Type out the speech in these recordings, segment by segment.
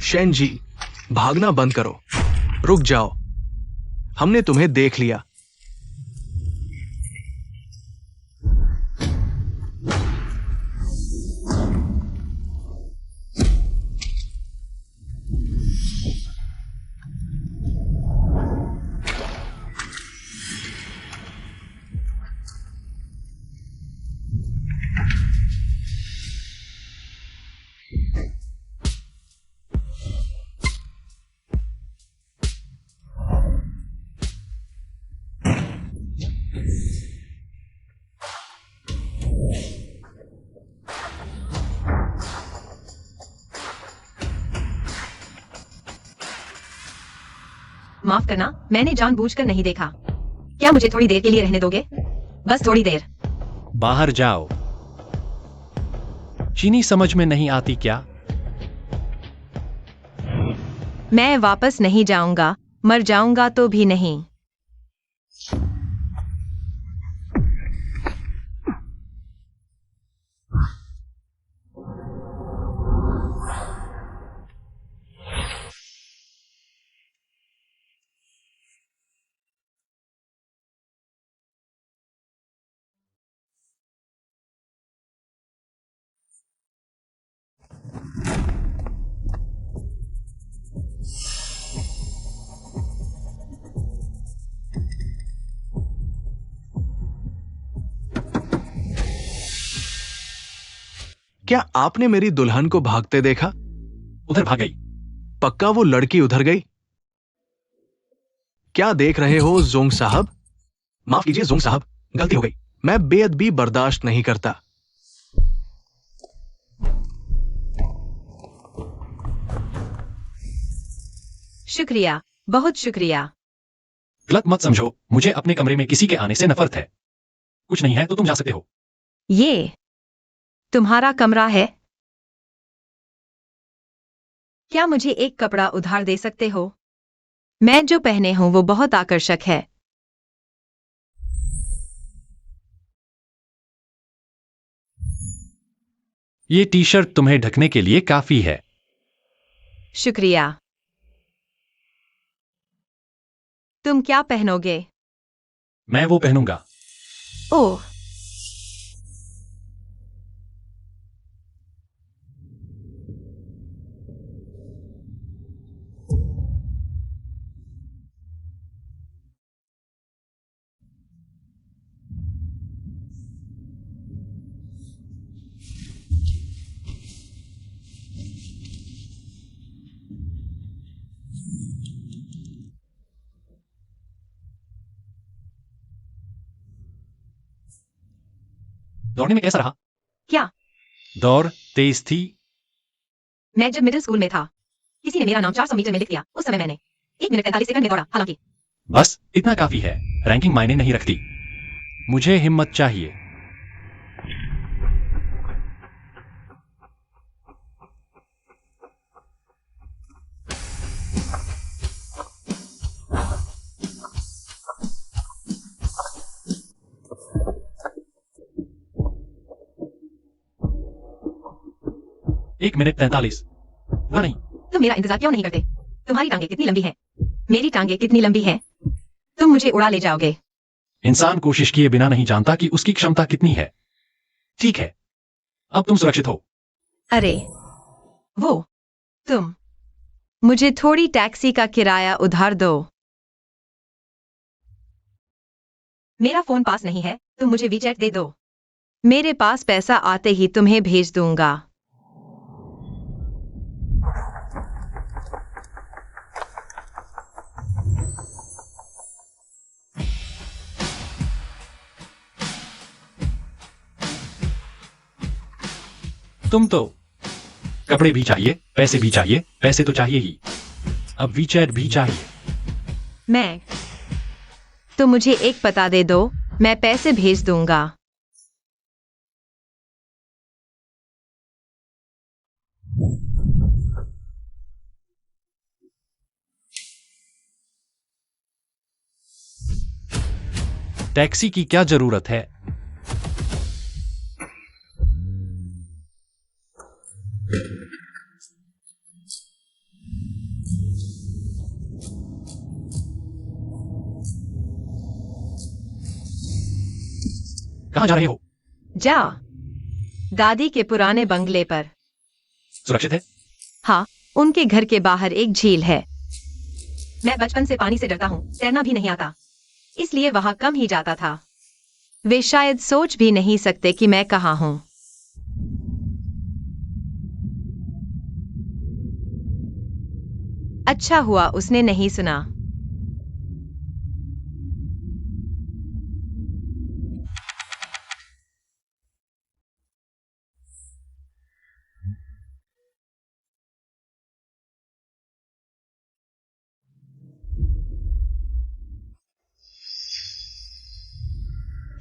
शेनजी, भागना बंद करो। रुक जाओ, हमने तुम्हें देख लिया। माफ करना, मैंने जानबूझकर नहीं देखा। क्या मुझे थोड़ी देर के लिए रहने दोगे? बस थोड़ी देर। बाहर जाओ। चीनी समझ में नहीं आती क्या? मैं वापस नहीं जाऊंगा, मर जाऊंगा तो भी नहीं। क्या आपने मेरी दुल्हन को भागते देखा? उधर भाग गई। पक्का वो लड़की उधर गई? क्या देख रहे हो जोंग साहब? माफ कीजिए जोंग साहब, गलती हो गई। मैं बेअदबी बर्दाश्त नहीं करता। शुक्रिया, बहुत शुक्रिया। गलत मत समझो, मुझे अपने कमरे में किसी के आने से नफरत है। कुछ नहीं है तो तुम जा सकते हो। ये तुम्हारा कमरा है? क्या मुझे एक कपड़ा उधार दे सकते हो? मैं जो पहने हूं वो बहुत आकर्षक है। ये टी शर्ट तुम्हें ढकने के लिए काफी है। शुक्रिया। तुम क्या पहनोगे? मैं वो पहनूंगा। ओह, दौड़ने में कैसा रहा? क्या? दौड़ तेज थी। मैं जब मिडिल स्कूल में था, किसी ने मेरा नाम 400 मीटर में लिख दिया। उस समय मैंने 1 मिनट 45 सेकंड में दौड़ा। हालांकि बस इतना काफी है। रैंकिंग मायने नहीं रखती। मुझे हिम्मत चाहिए। एक मिनट 43। वो नहीं। तुम मेरा इंतजार क्यों नहीं करते? तुम्हारी टांगे कितनी लंबी हैं? मेरी टांगे कितनी लंबी हैं? तुम मुझे उड़ा ले जाओगे। इंसान कोशिश किए बिना नहीं जानता कि उसकी क्षमता कितनी है। ठीक है, अब तुम सुरक्षित हो। अरे, वो तुम मुझे थोड़ी टैक्सी का किराया उधार दो। मेरा फोन पास नहीं है, तुम मुझे वीचैट दे दो। मेरे पास पैसा आते ही तुम्हें भेज दूंगा। तुम तो कपड़े भी चाहिए, पैसे भी चाहिए, पैसे तो चाहिए ही। अब वीचैट भी चाहिए। मैं तो मुझे एक पता दे दो, मैं पैसे भेज दूंगा। टैक्सी की क्या जरूरत है? कहाँ जा रहे हो? जा दादी के पुराने बंगले पर। सुरक्षित है? हाँ, उनके घर के बाहर एक झील है। मैं बचपन से पानी से डरता हूँ, तैरना भी नहीं आता, इसलिए वहां कम ही जाता था। वे शायद सोच भी नहीं सकते कि मैं कहाँ हूँ। अच्छा हुआ उसने नहीं सुना।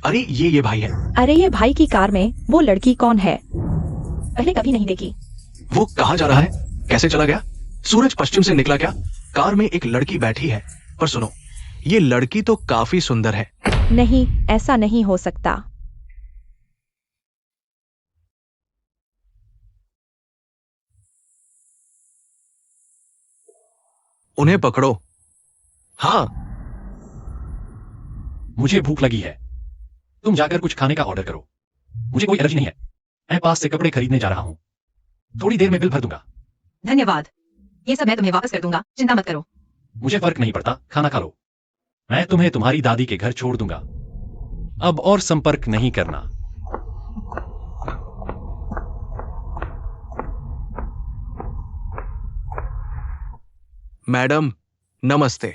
अरे ये भाई है। अरे ये भाई की कार में वो लड़की कौन है? पहले कभी नहीं देखी। वो कहाँ जा रहा है? कैसे चला गया? सूरज पश्चिम से निकला क्या? कार में एक लड़की बैठी है। पर सुनो, ये लड़की तो काफी सुंदर है। नहीं, ऐसा नहीं हो सकता। उन्हें पकड़ो। हाँ, मुझे भूख लगी है। तुम जाकर कुछ खाने का ऑर्डर करो। मुझे कोई एलर्जी नहीं है। मैं पास से कपड़े खरीदने जा रहा हूँ। थोड़ी देर में बिल भर दूंगा। धन्यवाद, ये सब मैं तुम्हें वापस कर दूंगा, चिंता मत करो। मुझे फर्क नहीं पड़ता, खाना खा लो। मैं तुम्हें तुम्हारी दादी के घर छोड़ दूंगा। अब और संपर्क नहीं करना। मैडम नमस्ते।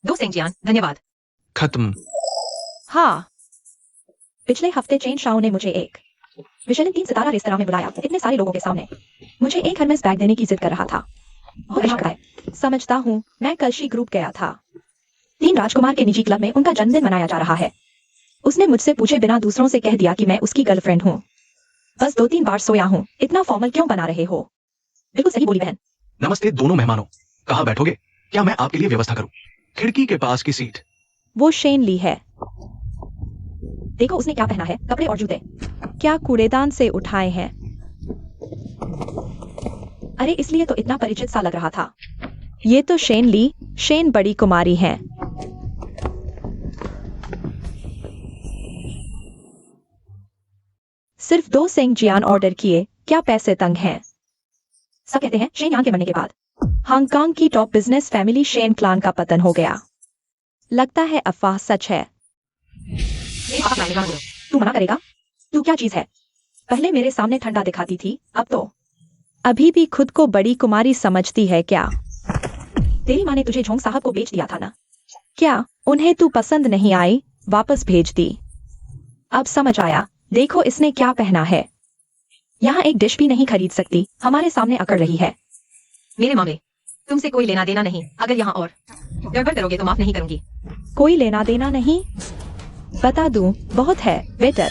दो सेंजियान, धन्यवाद। खत्म। हाँ, पिछले हफ्ते चेन शाओ ने मुझे एक मिशेलिन 3 सितारा रेस्तरां में बुलाया, इतने सारे लोगों के सामने। मुझे एक हरमेस बैग देने की जिद कर रहा था। बहुत अच्छा है। समझता हूँ, मैं कल शी ग्रुप गया था। 3 राजकुमार के निजी क्लब में उनका जन्मदिन मनाया जा रहा है। उसने मुझसे पूछे बिना दूसरों से कह दिया कि मैं उसकी गर्लफ्रेंड हूँ। बस 2-3 बार सोया हूँ। इतना फॉर्मल क्यों बना रहे हो? बिल्कुल सही बोली बहन। नमस्ते दोनों मेहमानों। कहाँ बैठोगे? क्या मैं आपके लिए व्यवस्था करूं? खिड़की के पास की सीट। वो शेन ली है। देखो उसने क्या पहना है, कपड़े और जूते। क्या कूड़ेदान से उठाए हैं? अरे इसलिए तो इतना परिचित सा लग रहा था। ये तो शेन ली, शेन बड़ी कुमारी हैं। सिर्फ 2 सेंगजियान ऑर्डर किए, क्या पैसे तंग हैं? सब कहते हैं शेन यांग के मरने के बाद हांगकांग की top business family Shen clan का पतन हो गया। लगता है अफवाह सच है। तू मना करेगा? तू क्या चीज है? पहले मेरे सामने ठंडा दिखाती थी, अब तो अभी भी खुद को बड़ी कुमारी समझती है क्या? तेरी माँ ने तुझे झोंग साहब को बेच दिया था ना? क्या उन्हें तू पसंद नहीं आई, वापस भेज दी? अब समझ आया। देखो इसने क्या पहना है। यहाँ एक डिश भी नहीं खरीद सकती, हमारे सामने अकड़ रही है। मेरे मामले तुमसे कोई लेना देना नहीं। अगर यहाँ और गड़बड़ करोगे तो माफ नहीं करूंगी। कोई लेना देना नहीं? बता दूं, बहुत है बेटर।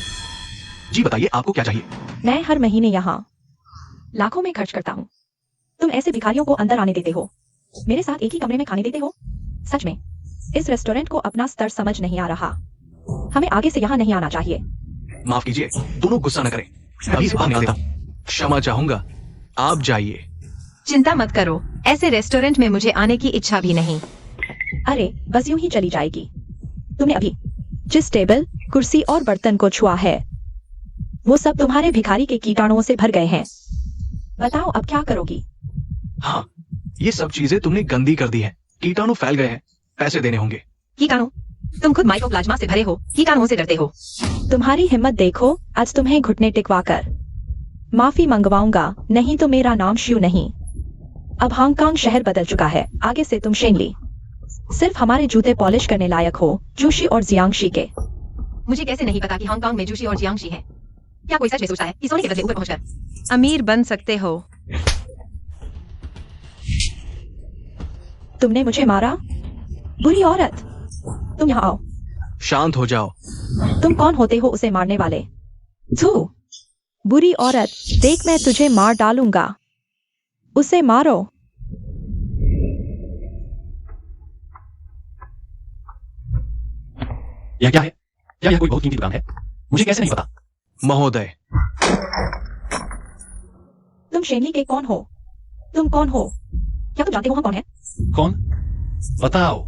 जी बताइए आपको क्या चाहिए? मैं हर महीने यहाँ लाखों में खर्च करता हूँ। तुम ऐसे भिखारियों को अंदर आने देते हो, मेरे साथ एक ही कमरे में खाने देते हो। सच में इस रेस्टोरेंट को अपना स्तर समझ नहीं आ रहा। हमें आगे से यहाँ नहीं आना चाहिए। माफ कीजिए, दोनों गुस्सा न करें। अभी से बाहर निकाल देता हूं। क्षमा चाहूंगा, आप जाइए। चिंता मत करो, ऐसे रेस्टोरेंट में मुझे आने की इच्छा भी नहीं। अरे बस यूं ही चली जाएगी। तुमने अभी जिस टेबल, कुर्सी और बर्तन को छुआ है, वो सब तुम्हारे भिखारी के कीटाणुओं से भर गए हैं। बताओ अब क्या करोगी? हाँ, ये सब चीजें तुमने गंदी कर दी है। कीटाणु फैल गए हैं, पैसे देने होंगे। कीटाणु? तुम खुद माइकोप्लाज्मा से भरे हो, कीटाणुओं से डरते हो। तुम्हारी हिम्मत देखो, आज तुम्हें घुटने टिकवाकर माफी मंगवाऊंगा, नहीं तो मेरा नाम शिव नहीं। अब हांगकांग शहर बदल चुका है, आगे से तुम शेनली सिर्फ हमारे जूते पॉलिश करने लायक हो, जूशी और जियांगशी के। मुझे कैसे नहीं पता कि हांगकांग में जूशी और जियांगशी है? क्या कोई सच में सोचता है कि सोने के बदले ऊपर पहुंचकर अमीर बन सकते हो? तुमने मुझे मारा, बुरी औरत। तुम यहाँ आओ। शांत हो जाओ। तुम कौन होते हो उसे मारने वाले? तू बुरी औरत, देख मैं तुझे मार डालूंगा। उसे मारो। यह क्या है? क्या यह कोई बहुत कीमती दुकान है? मुझे कैसे नहीं पता? महोदय, तुम शेनली के कौन हो? तुम कौन हो? क्या तुम जानते हो हम कौन है? कौन? बताओ,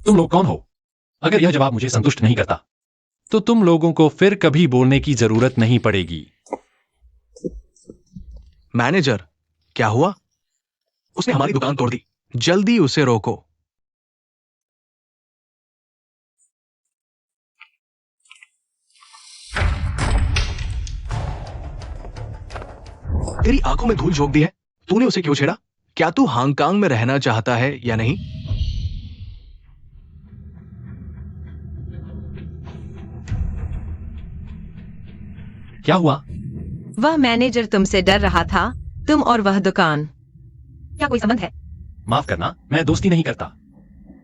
तुम लोग कौन हो? अगर यह जवाब मुझे संतुष्ट नहीं करता तो तुम लोगों को फिर कभी बोलने की जरूरत नहीं पड़ेगी। मैनेजर, क्या हुआ? उसने हमारी दुकान तोड़ दी। जल्दी उसे रोको। तेरी आंखों में धूल झोंक दी है। तूने उसे क्यों छेड़ा? क्या तू हांगकांग में रहना चाहता है या नहीं? क्या हुआ? वह मैनेजर तुमसे डर रहा था, तुम और वह दुकान। क्या कोई संबंध है? माफ करना, मैं दोस्ती नहीं करता।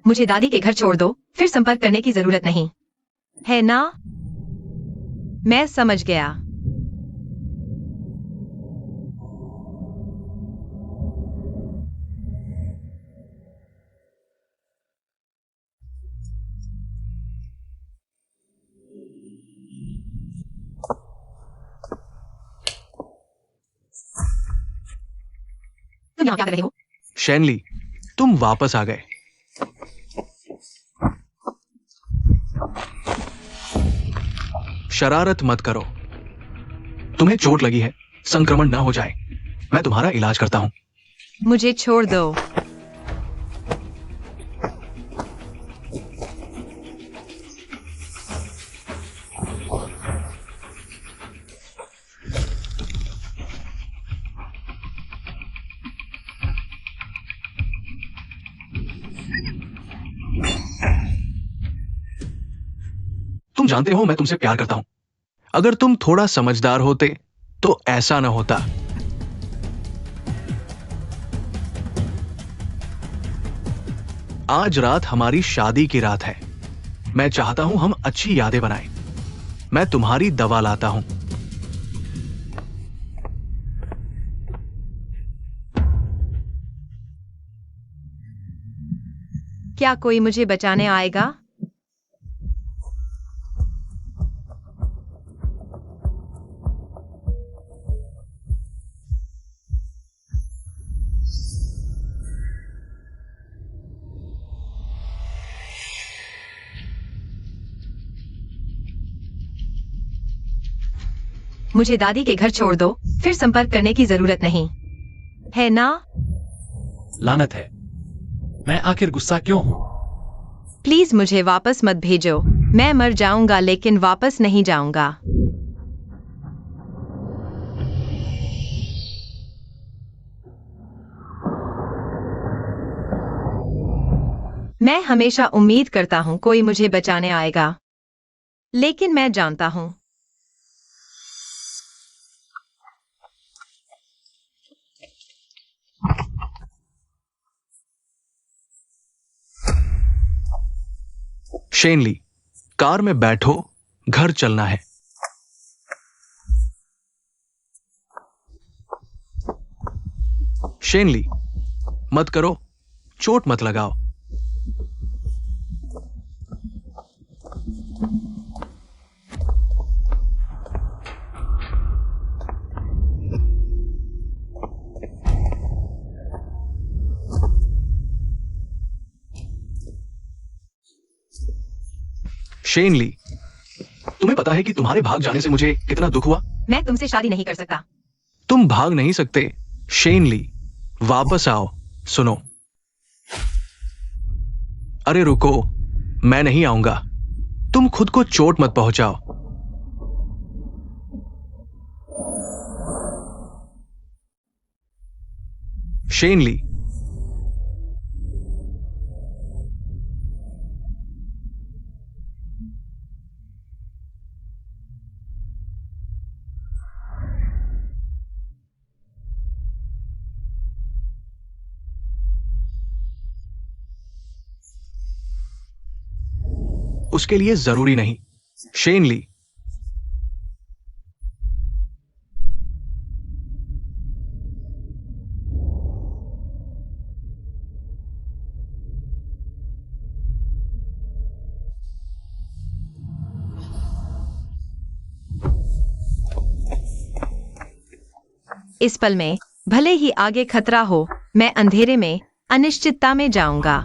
मुझे दादी के घर छोड़ दो, फिर संपर्क करने की जरूरत नहीं है ना? मैं समझ गया। तुम यहाँ क्या कर रहे हो? शैनली, तुम वापस आ गए। शरारत मत करो। तुम्हें चोट लगी है, संक्रमण ना हो जाए। मैं तुम्हारा इलाज करता हूं। मुझे छोड़ दो। तुम जानते हो मैं तुमसे प्यार करता हूं। अगर तुम थोड़ा समझदार होते तो ऐसा ना होता। आज रात हमारी शादी की रात है। मैं चाहता हूं हम अच्छी यादें बनाएं। मैं तुम्हारी दवा लाता हूं। क्या कोई मुझे बचाने आएगा? मुझे दादी के घर छोड़ दो, फिर संपर्क करने की जरूरत नहीं है ना? लानत है, मैं आखिर गुस्सा क्यों हूं? प्लीज मुझे वापस मत भेजो। मैं मर जाऊंगा लेकिन वापस नहीं जाऊंगा। मैं हमेशा उम्मीद करता हूं कोई मुझे बचाने आएगा, लेकिन मैं जानता हूं शेनली, कार में बैठो, घर चलना है। शेनली, मत करो, चोट मत लगाओ। शेनली, तुम्हें पता है कि तुम्हारे भाग जाने से मुझे कितना दुख हुआ? मैं तुमसे शादी नहीं कर सकता। तुम भाग नहीं सकते। शेनली, वापस आओ। सुनो। अरे रुको, मैं नहीं आऊंगा। तुम खुद को चोट मत पहुंचाओ। शेनली, उसके लिए जरूरी नहीं। शेनली, इस पल में भले ही आगे खतरा हो, मैं अंधेरे में अनिश्चितता में जाऊंगा।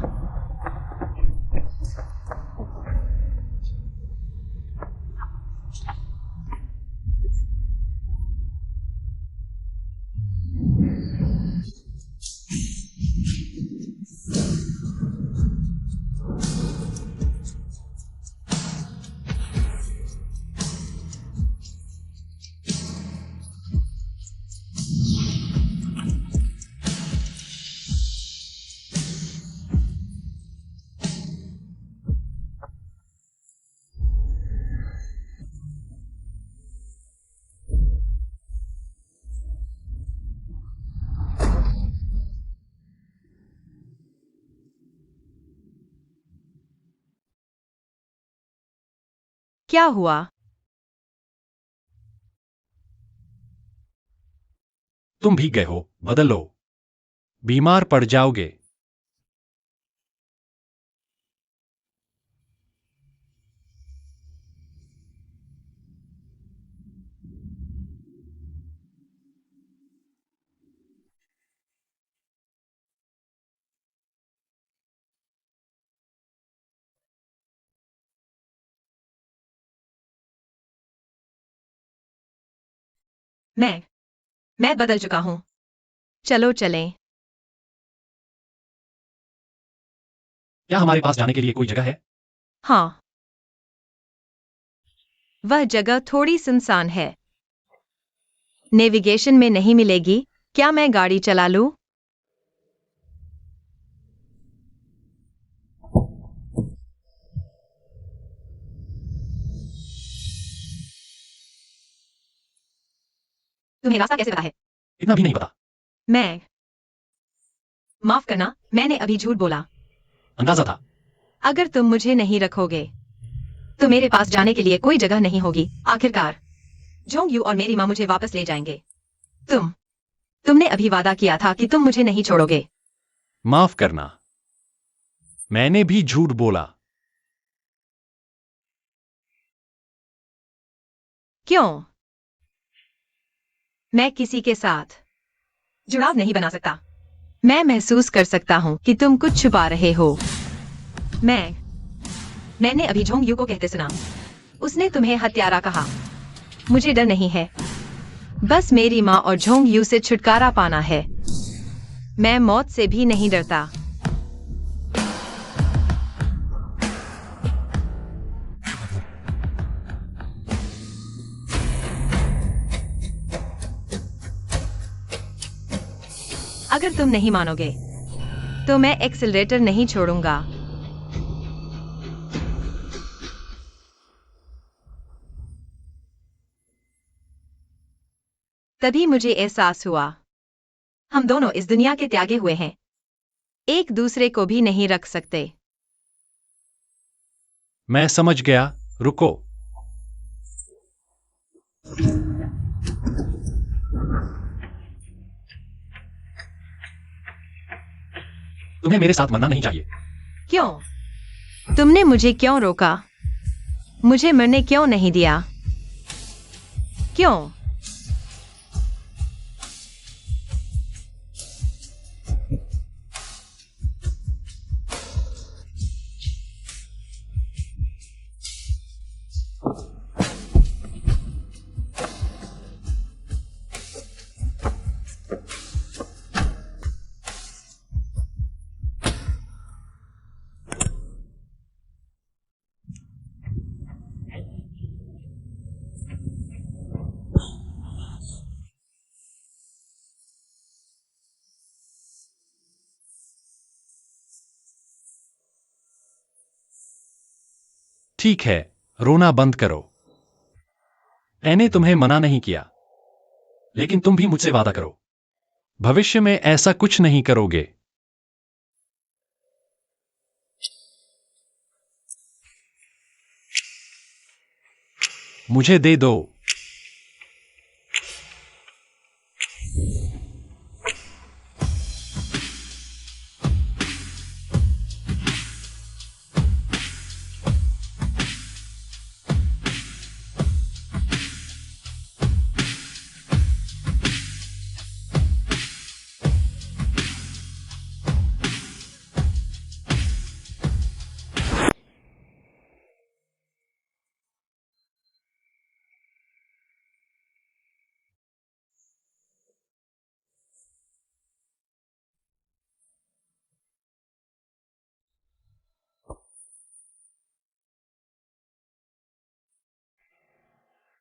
क्या हुआ? तुम भीग गए हो, बदल लो। बीमार पड़ जाओगे। मैं बदल चुका हूं। चलो चलें। क्या हमारे पास जाने के लिए कोई जगह है? हाँ, वह जगह थोड़ी सुनसान है। नेविगेशन में नहीं मिलेगी। क्या मैं गाड़ी चला लूं? तुम्हें रास्ता कैसे पता है? इतना भी नहीं पता। मैं माफ करना, मैंने अभी झूठ बोला। अंदाजा था। अगर तुम मुझे नहीं रखोगे तो मेरे पास जाने के लिए कोई जगह नहीं होगी। आखिरकार जोंग यू और मेरी माँ मुझे वापस ले जाएंगे। तुमने अभी वादा किया था कि तुम मुझे नहीं छोड़ोगे। माफ करना, मैंने भी झूठ बोला। क्यों? मैं किसी के साथ जुड़ाव नहीं बना सकता। मैं महसूस कर सकता हूं कि तुम कुछ छुपा रहे हो। मैंने अभी झोंग यू को कहते सुना। उसने तुम्हें हत्यारा कहा। मुझे डर नहीं है, बस मेरी माँ और झोंग यू से छुटकारा पाना है। मैं मौत से भी नहीं डरता। अगर तुम नहीं मानोगे तो मैं एक्सेलरेटर नहीं छोड़ूंगा। तभी मुझे एहसास हुआ, हम दोनों इस दुनिया के त्यागे हुए हैं, एक दूसरे को भी नहीं रख सकते। मैं समझ गया, रुको। तुम्हें मेरे साथ मरना नहीं चाहिए। क्यों? तुमने मुझे क्यों रोका? मुझे मरने क्यों नहीं दिया? क्यों? ठीक है, रोना बंद करो। मैंने तुम्हें मना नहीं किया, लेकिन तुम भी मुझसे वादा करो, भविष्य में ऐसा कुछ नहीं करोगे। मुझे दे दो।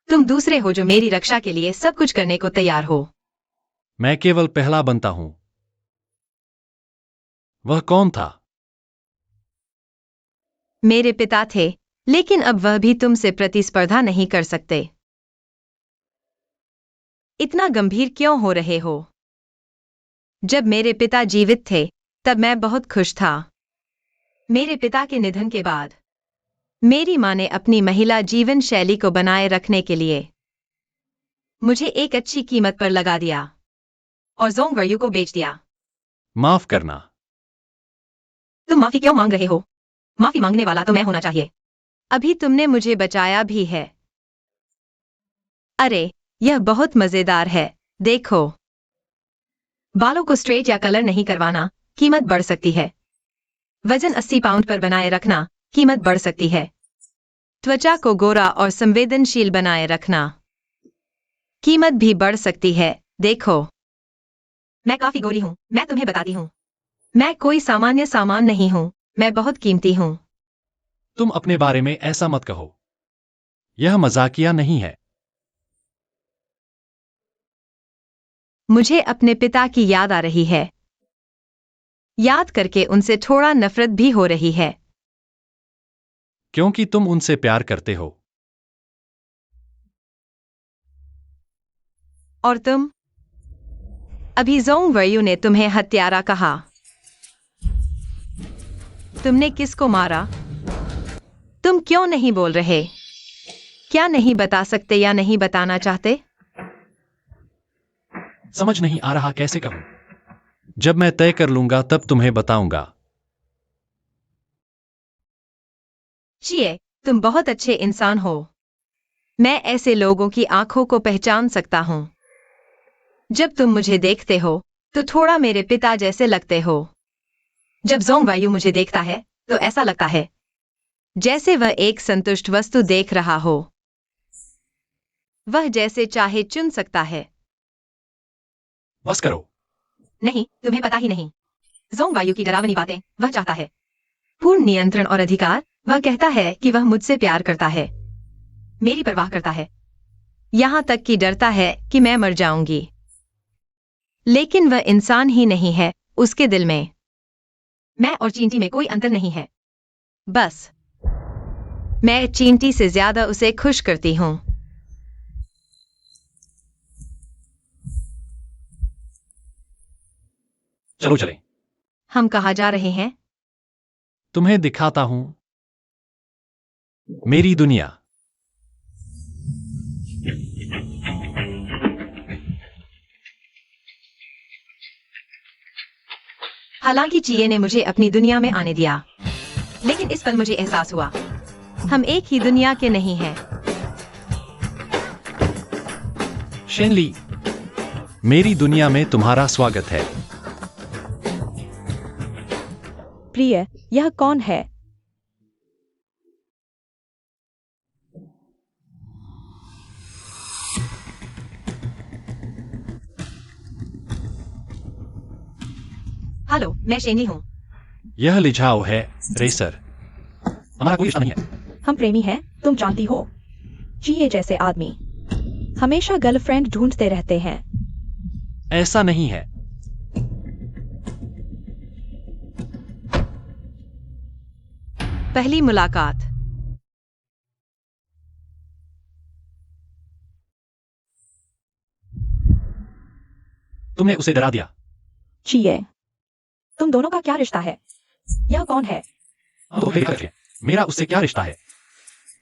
तुम दूसरे हो जो मेरी रक्षा के लिए सब कुछ करने को तैयार हो। मैं केवल पहला बनता हूं। वह कौन था? मेरे पिता थे, लेकिन अब वह भी तुमसे प्रतिस्पर्धा नहीं कर सकते। इतना गंभीर क्यों हो रहे हो? जब मेरे पिता जीवित थे तब मैं बहुत खुश था। मेरे पिता के निधन के बाद मेरी मां ने अपनी महिला जीवन शैली को बनाए रखने के लिए मुझे एक अच्छी कीमत पर लगा दिया और ज़ोंगवर्यू को बेच दिया। माफ करना। तुम माफी क्यों मांग रहे हो? माफी मांगने वाला तो मैं होना चाहिए। अभी तुमने मुझे बचाया भी है। अरे, यह बहुत मजेदार है। देखो, बालों को स्ट्रेट या कलर नहीं करवाना, कीमत बढ़ सकती है। वजन 80 पाउंड पर बनाए रखना, कीमत बढ़ सकती है। त्वचा को गोरा और संवेदनशील बनाए रखना, कीमत भी बढ़ सकती है। देखो, मैं काफी गोरी हूं, मैं तुम्हें बताती हूं। मैं कोई सामान्य सामान नहीं हूं, मैं बहुत कीमती हूं। तुम अपने बारे में ऐसा मत कहो। यह मजाकिया नहीं है। मुझे अपने पिता की याद आ रही है। याद करके उनसे थोड़ा नफरत भी हो रही है। क्योंकि तुम उनसे प्यार करते हो। और तुम? अभी ज़ोंगवर्यू ने तुम्हें हत्यारा कहा। तुमने किसको मारा? तुम क्यों नहीं बोल रहे? क्या नहीं बता सकते या नहीं बताना चाहते? समझ नहीं आ रहा कैसे कहूं। जब मैं तय कर लूंगा तब तुम्हें बताऊंगा। चिए, तुम बहुत अच्छे इंसान हो। मैं ऐसे लोगों की आंखों को पहचान सकता हूं। जब तुम मुझे देखते हो तो थोड़ा मेरे पिता जैसे लगते हो। जब ज़ोंगवर्यू मुझे देखता है तो ऐसा लगता है जैसे वह एक संतुष्ट वस्तु देख रहा हो। वह जैसे चाहे चुन सकता है। बस करो। नहीं, तुम्हें पता ही नहीं। ज़ोंगवर्यू की डरावनी बातें वह चाहता है। पूर्ण नियंत्रण और अधिकार। वह कहता है कि वह मुझसे प्यार करता है, मेरी परवाह करता है, यहां तक कि डरता है कि मैं मर जाऊंगी। लेकिन वह इंसान ही नहीं है, उसके दिल में मैं और चींटी में कोई अंतर नहीं है। बस मैं चींटी से ज्यादा उसे खुश करती हूं। चलो चलें। हम कहाँ जा रहे हैं? तुम्हें दिखाता हूं मेरी दुनिया। हालांकि चिए ने मुझे अपनी दुनिया में आने दिया, लेकिन इस पल मुझे एहसास हुआ हम एक ही दुनिया के नहीं हैं। शेनली, मेरी दुनिया में तुम्हारा स्वागत है। प्रिय, यह कौन है? हेलो, मैं शेनी हूँ। यह लिझाओ है, रेसर। हमारा कोई रिश्ता नहीं है। हम प्रेमी हैं, तुम जानती हो। चिए जैसे आदमी हमेशा गर्लफ्रेंड ढूंढते रहते हैं। ऐसा नहीं है। पहली मुलाकात। तुमने उसे डरा दिया। चिए, तुम दोनों का क्या रिश्ता है? यह कौन है? हम तो प्यार करते हैं। मेरा उससे क्या रिश्ता है?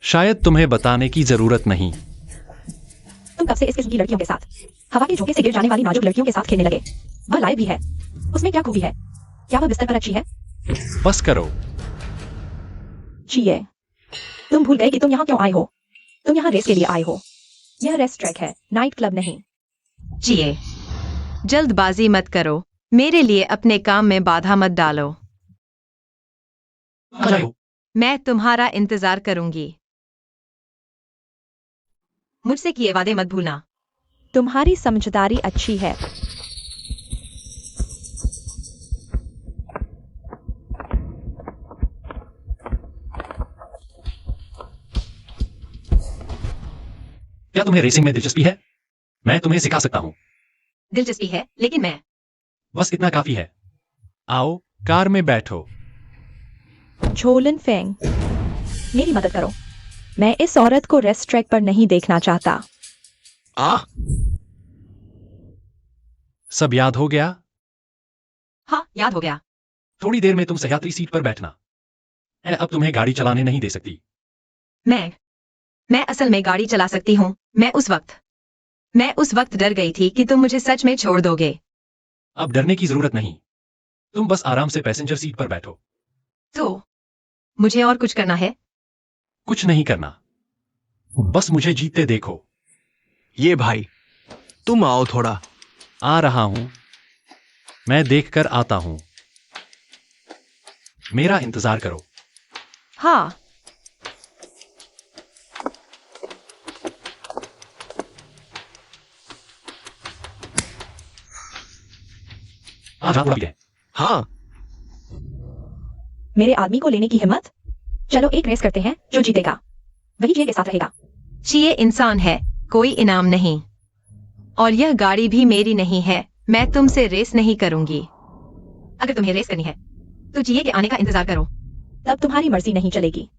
शायद तुम्हें बताने की जरूरत नहीं। तुम कब से इस किस्म की लड़कियों के साथ, हवा के झोंके से गिर जाने वाली नाजुक लड़कियों के साथ खेलने लगे? वह लायक भी है। उसमें क्या खूबी है? क्या वह बिस्तर पर अच्छी है? बस करो। चिए, तुम भूल गए कि तुम यहाँ क्यों आए हो? तुम यहाँ रेस के लिए आए हो। यह रेस ट्रैक है, नाइट क्लब नहीं। चिए, जल्दबाजी मत करो। मेरे लिए अपने काम में बाधा मत डालो। कहाँ जा रहे हो? मैं तुम्हारा इंतजार करूंगी। मुझसे किए वादे मत भूलना। तुम्हारी समझदारी अच्छी है। क्या तुम्हें रेसिंग में दिलचस्पी है? मैं तुम्हें सिखा सकता हूँ। दिलचस्पी है, लेकिन मैं बस इतना काफी है। आओ, कार में बैठो। झोलन फेंग, मेरी मदद करो। मैं इस औरत को रेस्ट ट्रैक पर नहीं देखना चाहता। आ सब याद हो गया? हाँ, याद हो गया। थोड़ी देर में तुम सह्याद्री सीट पर बैठना। मैं अब तुम्हें गाड़ी चलाने नहीं दे सकती। मैं असल में गाड़ी चला सकती हूँ। मैं उस वक्त डर गई थी कि तुम मुझे सच में छोड़ दोगे। अब डरने की जरूरत नहीं। तुम बस आराम से पैसेंजर सीट पर बैठो। तो मुझे और कुछ करना है? कुछ नहीं करना, बस मुझे जीतते देखो। ये भाई, तुम आओ थोड़ा। आ रहा हूं, मैं देखकर आता हूं। मेरा इंतजार करो। हाँ, आज आप है। हाँ, मेरे आदमी को लेने की हिम्मत? चलो एक रेस करते हैं, जो जीतेगा वही जिए के साथ रहेगा। ये इंसान है, कोई इनाम नहीं। और यह गाड़ी भी मेरी नहीं है। मैं तुमसे रेस नहीं करूंगी। अगर तुम्हें रेस करनी है तो जिए के आने का इंतजार करो। तब तुम्हारी मर्जी नहीं चलेगी।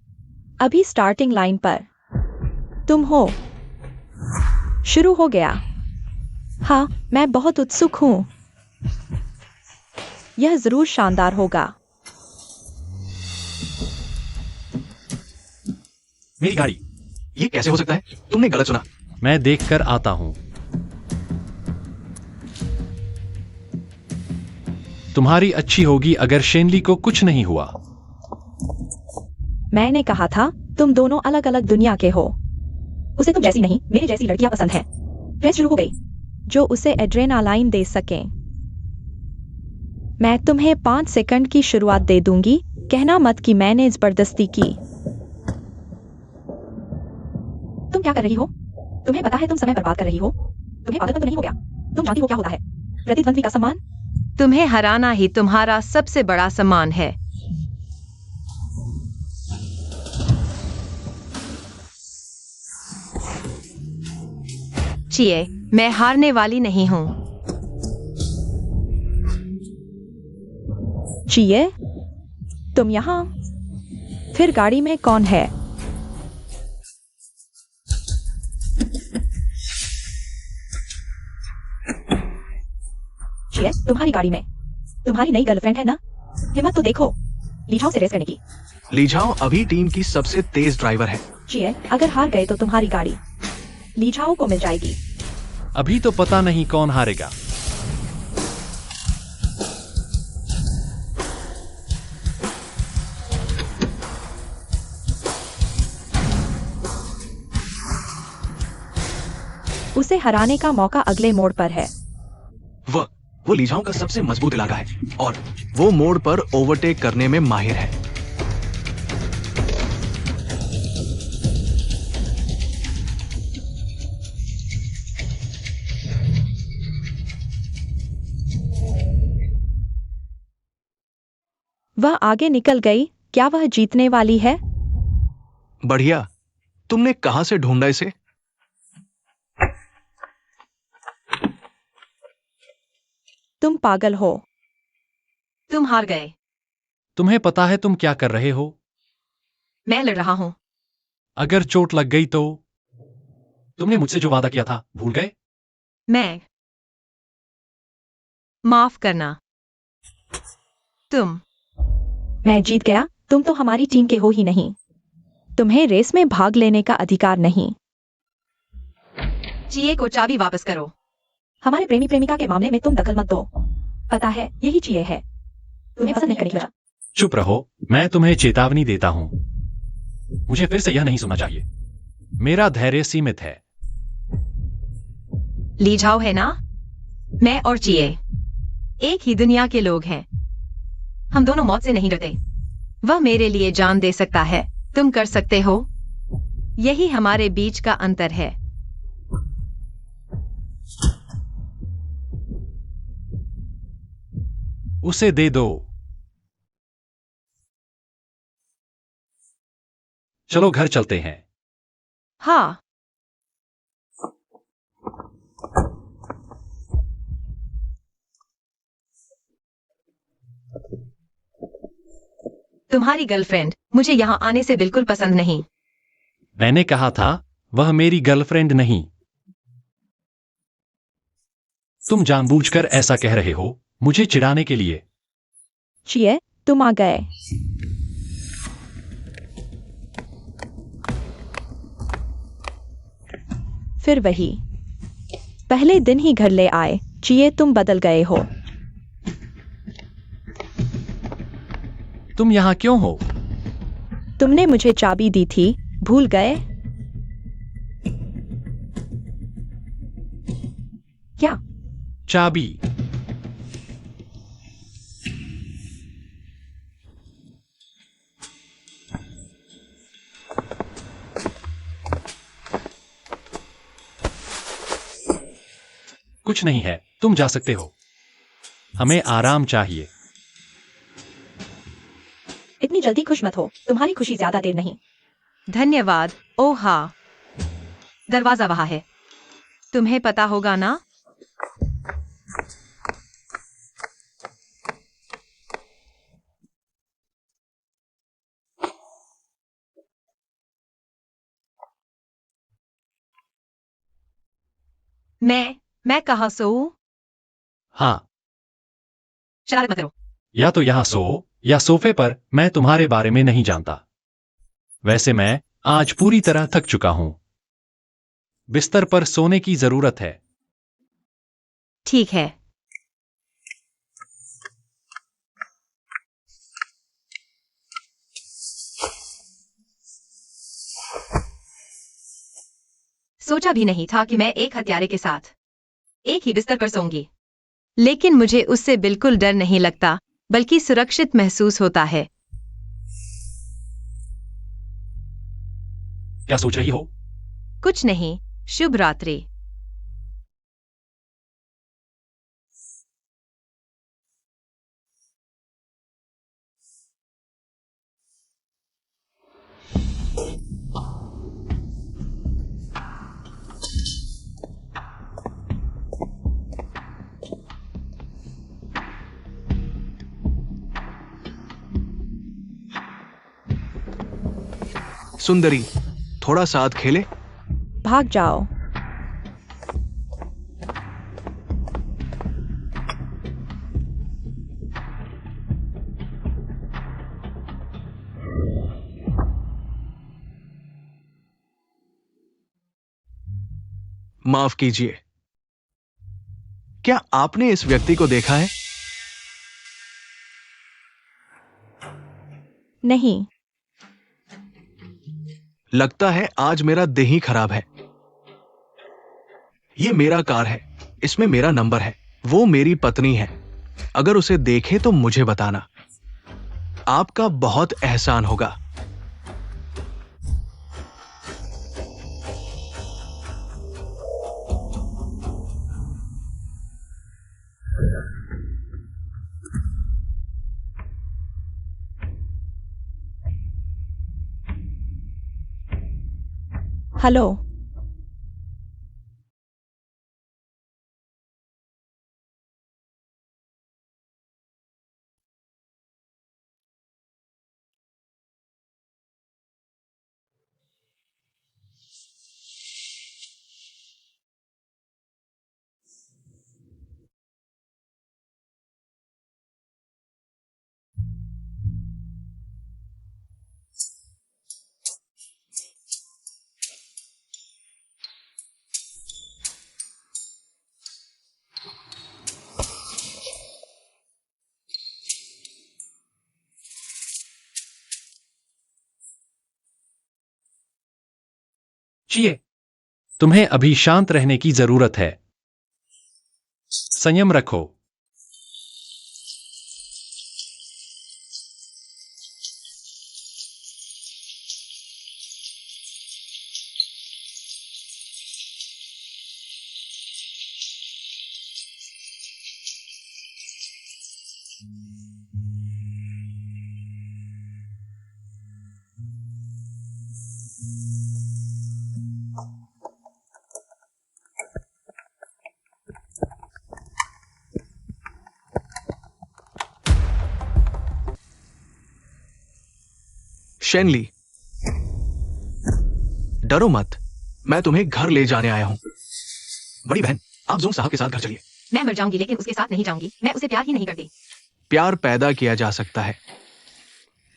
अभी स्टार्टिंग लाइन पर तुम हो। शुरू हो गया। हाँ, मैं बहुत उत्सुक हूं। यह जरूर शानदार होगा। मेरी गाड़ी। ये कैसे हो सकता है? तुमने गलत सुना। मैं देखकर आता हूं। तुम्हारी अच्छी होगी अगर शेनली को कुछ नहीं हुआ। मैंने कहा था तुम दोनों अलग अलग दुनिया के हो। उसे तुम जैसी नहीं, मेरी जैसी लड़कियां पसंद हैं। रेस शुरू हो गई। जो उसे एड्रेनालाइन दे सके। मैं तुम्हें 5 सेकंड की शुरुआत दे दूंगी। कहना मत कि मैंने जबरदस्ती की। तुम क्या कर रही हो? तुम्हें पता है तुम समय बर्बाद कर रही हो? तुम्हें पागलपन तो नहीं हो गया? तुम जानती हो क्या होता है? प्रतिद्वंद्वी का सम्मान? तुम्हें हराना ही तुम्हारा सबसे बड़ा सम्मान है। चिए, मैं हारने वाली नहीं हूं। चिए, तुम यहाँ? फिर गाड़ी में कौन है? चिए, तुम्हारी गाड़ी में तुम्हारी नई गर्लफ्रेंड है ना? हिम्मत तो देखो, लीझाओ से रेस करने की। लीझाओ अभी टीम की सबसे तेज ड्राइवर है। चिए, अगर हार गए तो तुम्हारी गाड़ी लीझाओ को मिल जाएगी। अभी तो पता नहीं कौन हारेगा। उसे हराने का मौका अगले मोड़ पर है। वो लीझाओ का सबसे मजबूत इलाका है और वो मोड़ पर ओवरटेक करने में माहिर है। वह आगे निकल गई। क्या वह जीतने वाली है? बढ़िया। तुमने कहां से ढूंढा इसे? तुम पागल हो। तुम हार गए। तुम्हें पता है तुम क्या कर रहे हो? मैं लड़ रहा हूं। अगर चोट लग गई तो? तुमने मुझसे जो वादा किया था भूल गए? मैं माफ करना। तुम मैं जीत गया। तुम तो हमारी टीम के हो ही नहीं। तुम्हें रेस में भाग लेने का अधिकार नहीं। चिए को चाबी वापस करो। हमारे प्रेमी प्रेमिका के मामले में तुम दखल मत दो। पता है यही चिए है। तुम्हें पसंद नहीं करने की वजह। चुप रहो, मैं तुम्हें चेतावनी देता हूं। मुझे फिर से यह नहीं सुनना चाहिए। मेरा धैर्य सीमित है। लीझाओ है ना? मैं और चिए एक ही दुनिया के लोग हैं। हम दोनों मौत से नहीं डरते। वह मेरे लिए जान दे सकता है, तुम कर सकते हो। यही हमारे बीच का अंतर है। उसे दे दो। चलो घर चलते हैं। हाँ, तुम्हारी गर्लफ्रेंड मुझे यहाँ आने से बिल्कुल पसंद नहीं। मैंने कहा था वह मेरी गर्लफ्रेंड नहीं। तुम जानबूझकर ऐसा कह रहे हो मुझे चिढ़ाने के लिए। चिए, तुम आ गए। फिर वही पहले दिन ही घर ले आए। चिए, तुम बदल गए हो। तुम यहाँ क्यों हो? तुमने मुझे चाबी दी थी, भूल गए क्या? चाबी? कुछ नहीं है, तुम जा सकते हो। हमें आराम चाहिए। इतनी जल्दी खुश मत हो, तुम्हारी खुशी ज्यादा देर नहीं। धन्यवाद। ओह हाँ, दरवाजा वहाँ है, तुम्हें पता होगा ना। मैं कहाँ सोऊं? हाँ, शरारत मत करो। या तो यहाँ सो या सोफे पर, मैं तुम्हारे बारे में नहीं जानता। वैसे मैं आज पूरी तरह थक चुका हूं। बिस्तर पर सोने की जरूरत है। ठीक है। सोचा भी नहीं था कि मैं एक हत्यारे के साथ एक ही बिस्तर पर सोऊंगी, लेकिन मुझे उससे बिल्कुल डर नहीं लगता, बल्कि सुरक्षित महसूस होता है। क्या सोच रही हो? कुछ नहीं। शुभ रात्रि। सुंदरी, थोड़ा साथ खेले। भाग जाओ। माफ कीजिए, क्या आपने इस व्यक्ति को देखा है? नहीं। लगता है आज मेरा दिन ही खराब है। ये मेरा कार है, इसमें मेरा नंबर है, वो मेरी पत्नी है। अगर उसे देखे तो मुझे बताना, आपका बहुत एहसान होगा। हेलो। चिए, तुम्हें अभी शांत रहने की जरूरत है। संयम रखो। शेनली, डरो मत, मैं तुम्हें घर ले जाने आया हूं। बड़ी बहन, आप जोंग साहब के साथ घर चलिए। मैं मर जाऊंगी लेकिन उसके साथ नहीं जाऊंगी। मैं उसे प्यार ही नहीं करती। प्यार पैदा किया जा सकता है,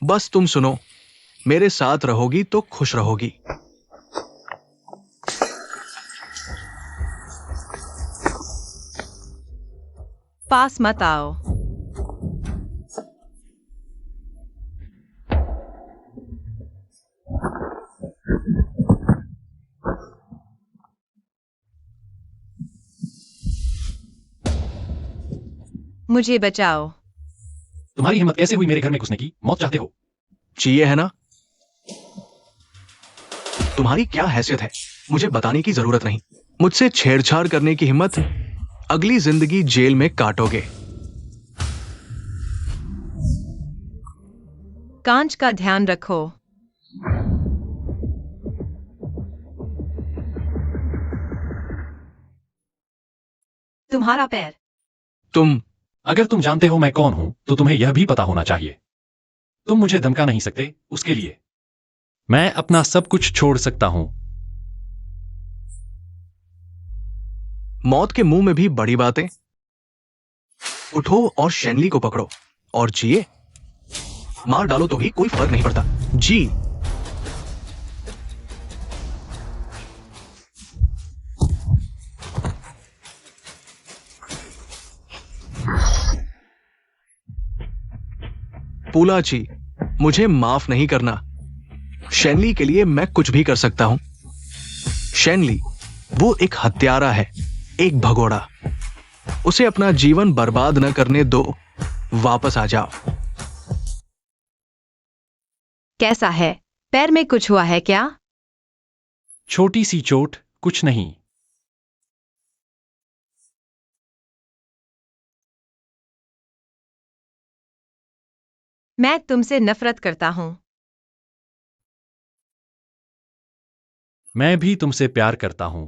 बस तुम सुनो, मेरे साथ रहोगी तो खुश रहोगी। पास मत आओ। मुझे बचाओ। तुम्हारी हिम्मत कैसे हुई मेरे घर में घुसने की? मौत चाहते हो? चाहिए है ना? तुम्हारी क्या हैसियत है, मुझे बताने की जरूरत नहीं। मुझसे छेड़छाड़ करने की हिम्मत, अगली जिंदगी जेल में काटोगे। कांच का ध्यान रखो। तुम्हारा पैर। तुम अगर तुम जानते हो मैं कौन हूं तो तुम्हें यह भी पता होना चाहिए। तुम मुझे धमका नहीं सकते, उसके लिए मैं अपना सब कुछ छोड़ सकता हूं। मौत के मुंह में भी बड़ी बातें। उठो और शेनली को पकड़ो और जिए। मार डालो तो भी कोई फर्क नहीं पड़ता। जी। पूलाची, मुझे माफ नहीं करना। शेनली के लिए मैं कुछ भी कर सकता हूं। शेनली, वो एक हत्यारा है, एक भगोड़ा। उसे अपना जीवन बर्बाद न करने दो। वापस आ जाओ। कैसा है? पैर में कुछ हुआ है क्या? छोटी सी चोट, कुछ नहीं। मैं तुमसे नफरत करता हूं। मैं भी तुमसे प्यार करता हूं।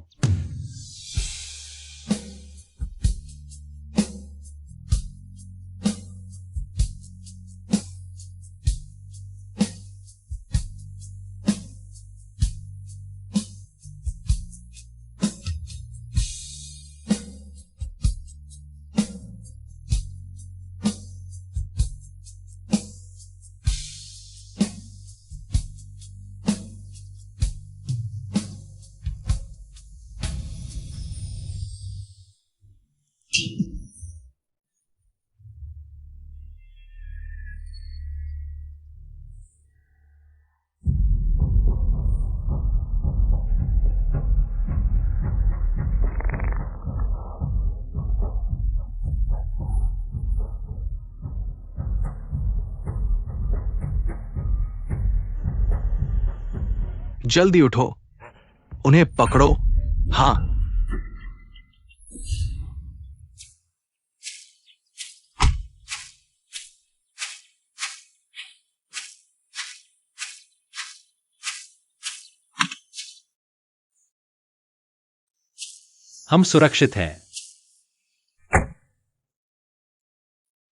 जल्दी उठो, उन्हें पकड़ो। हां। हम सुरक्षित हैं।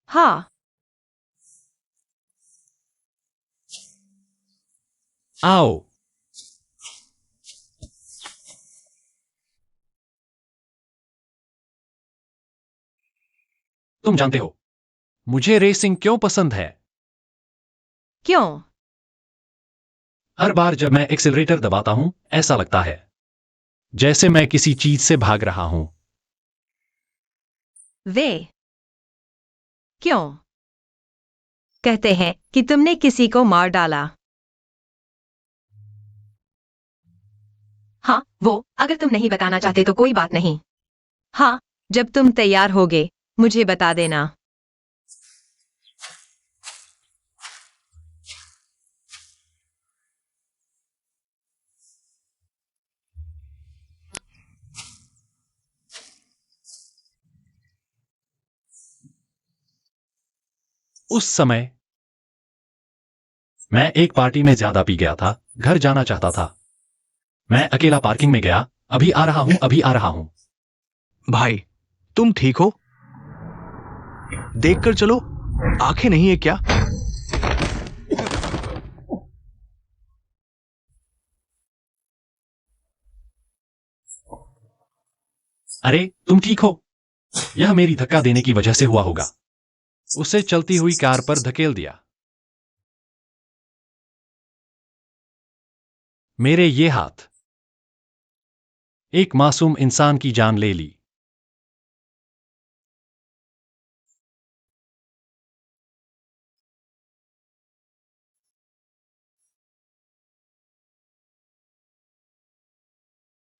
हाँ। आओ। तुम जानते हो मुझे रेसिंग क्यों पसंद है? क्यों? हर बार जब मैं एक्सेलरेटर दबाता हूं ऐसा लगता है जैसे मैं किसी चीज से भाग रहा हूं। वे क्यों कहते हैं कि तुमने किसी को मार डाला? हाँ, वो, अगर तुम नहीं बताना चाहते तो कोई बात नहीं। हाँ, जब तुम तैयार होगे मुझे बता देना। उस समय मैं एक पार्टी में ज्यादा पी गया था, घर जाना चाहता था। मैं अकेला पार्किंग में गया। अभी आ रहा हूं, अभी आ रहा हूं। भाई, तुम ठीक हो? देखकर चलो, आंखें नहीं है क्या? अरे तुम ठीक हो? यह मेरी धक्का देने की वजह से हुआ होगा। उसे चलती हुई कार पर धकेल दिया। मेरे ये हाथ एक मासूम इंसान की जान ले ली।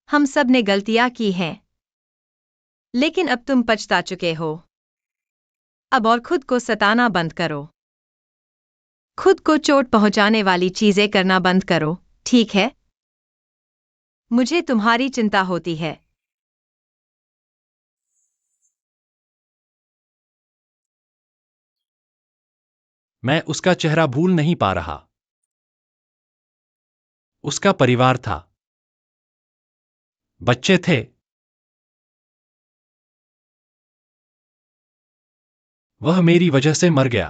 हम सब ने गलतियां की हैं, लेकिन अब तुम पछता चुके हो। अब और खुद को सताना बंद करो। खुद को चोट पहुंचाने वाली चीजें करना बंद करो, ठीक है? मुझे तुम्हारी चिंता होती है। मैं उसका चेहरा भूल नहीं पा रहा। उसका परिवार था, बच्चे थे। वह मेरी वजह से मर गया।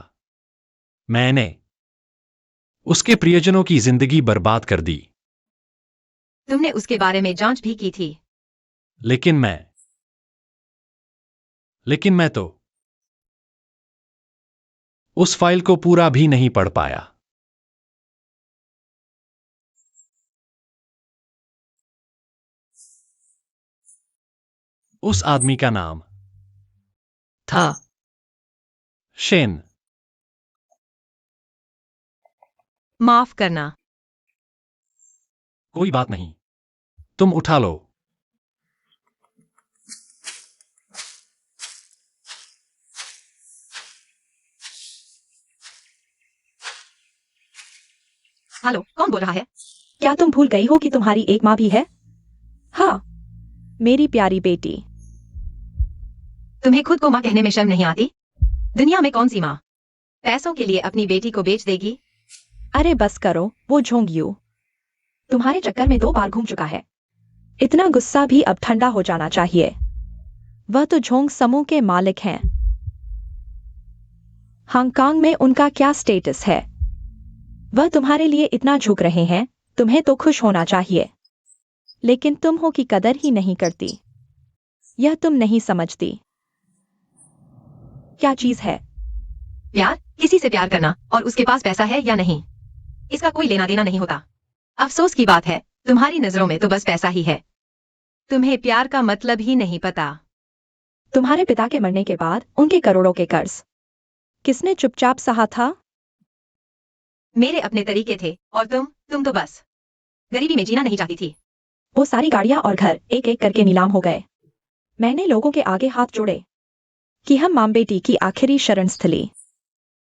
मैंने उसके प्रियजनों की जिंदगी बर्बाद कर दी। तुमने उसके बारे में जांच भी की थी। लेकिन मैं तो उस फाइल को पूरा भी नहीं पढ़ पाया। उस आदमी का नाम था शेन। माफ करना। कोई बात नहीं, तुम उठा लो। हेलो, कौन बोल रहा है? क्या तुम भूल गई हो कि तुम्हारी एक माँ भी है? हाँ, मेरी प्यारी बेटी। तुम्हें खुद को माँ कहने में शर्म नहीं आती? दुनिया में कौन सी माँ पैसों के लिए अपनी बेटी को बेच देगी? अरे बस करो, वो झोंग यू तुम्हारे चक्कर में 2 बार घूम चुका है। इतना गुस्सा भी अब ठंडा हो जाना चाहिए। वह तो झोंग समूह के मालिक हैं। हांगकांग में उनका क्या स्टेटस है? वह तुम्हारे लिए इतना झुक रहे हैं, तुम्हें तो खुश होना चाहिए। लेकिन तुम हो की कदर ही नहीं करती। यह तुम नहीं समझती। क्या चीज है? प्यार? किसी से प्यार करना और उसके पास पैसा है या नहीं, इसका कोई लेना देना नहीं होता। अफसोस की बात है, तुम्हारी नजरों में तो बस पैसा ही है। तुम्हें प्यार का मतलब ही नहीं पता। तुम्हारे पिता के मरने के बाद उनके करोड़ों के कर्ज किसने चुपचाप सहा था? मेरे अपने तरीके थे और तुम तो बस गरीबी में जीना नहीं चाहती थी। वो सारी गाड़ियां और घर एक एक करके नीलाम हो गए। मैंने लोगों के आगे हाथ जोड़े कि हम मां बेटी की आखिरी शरण स्थली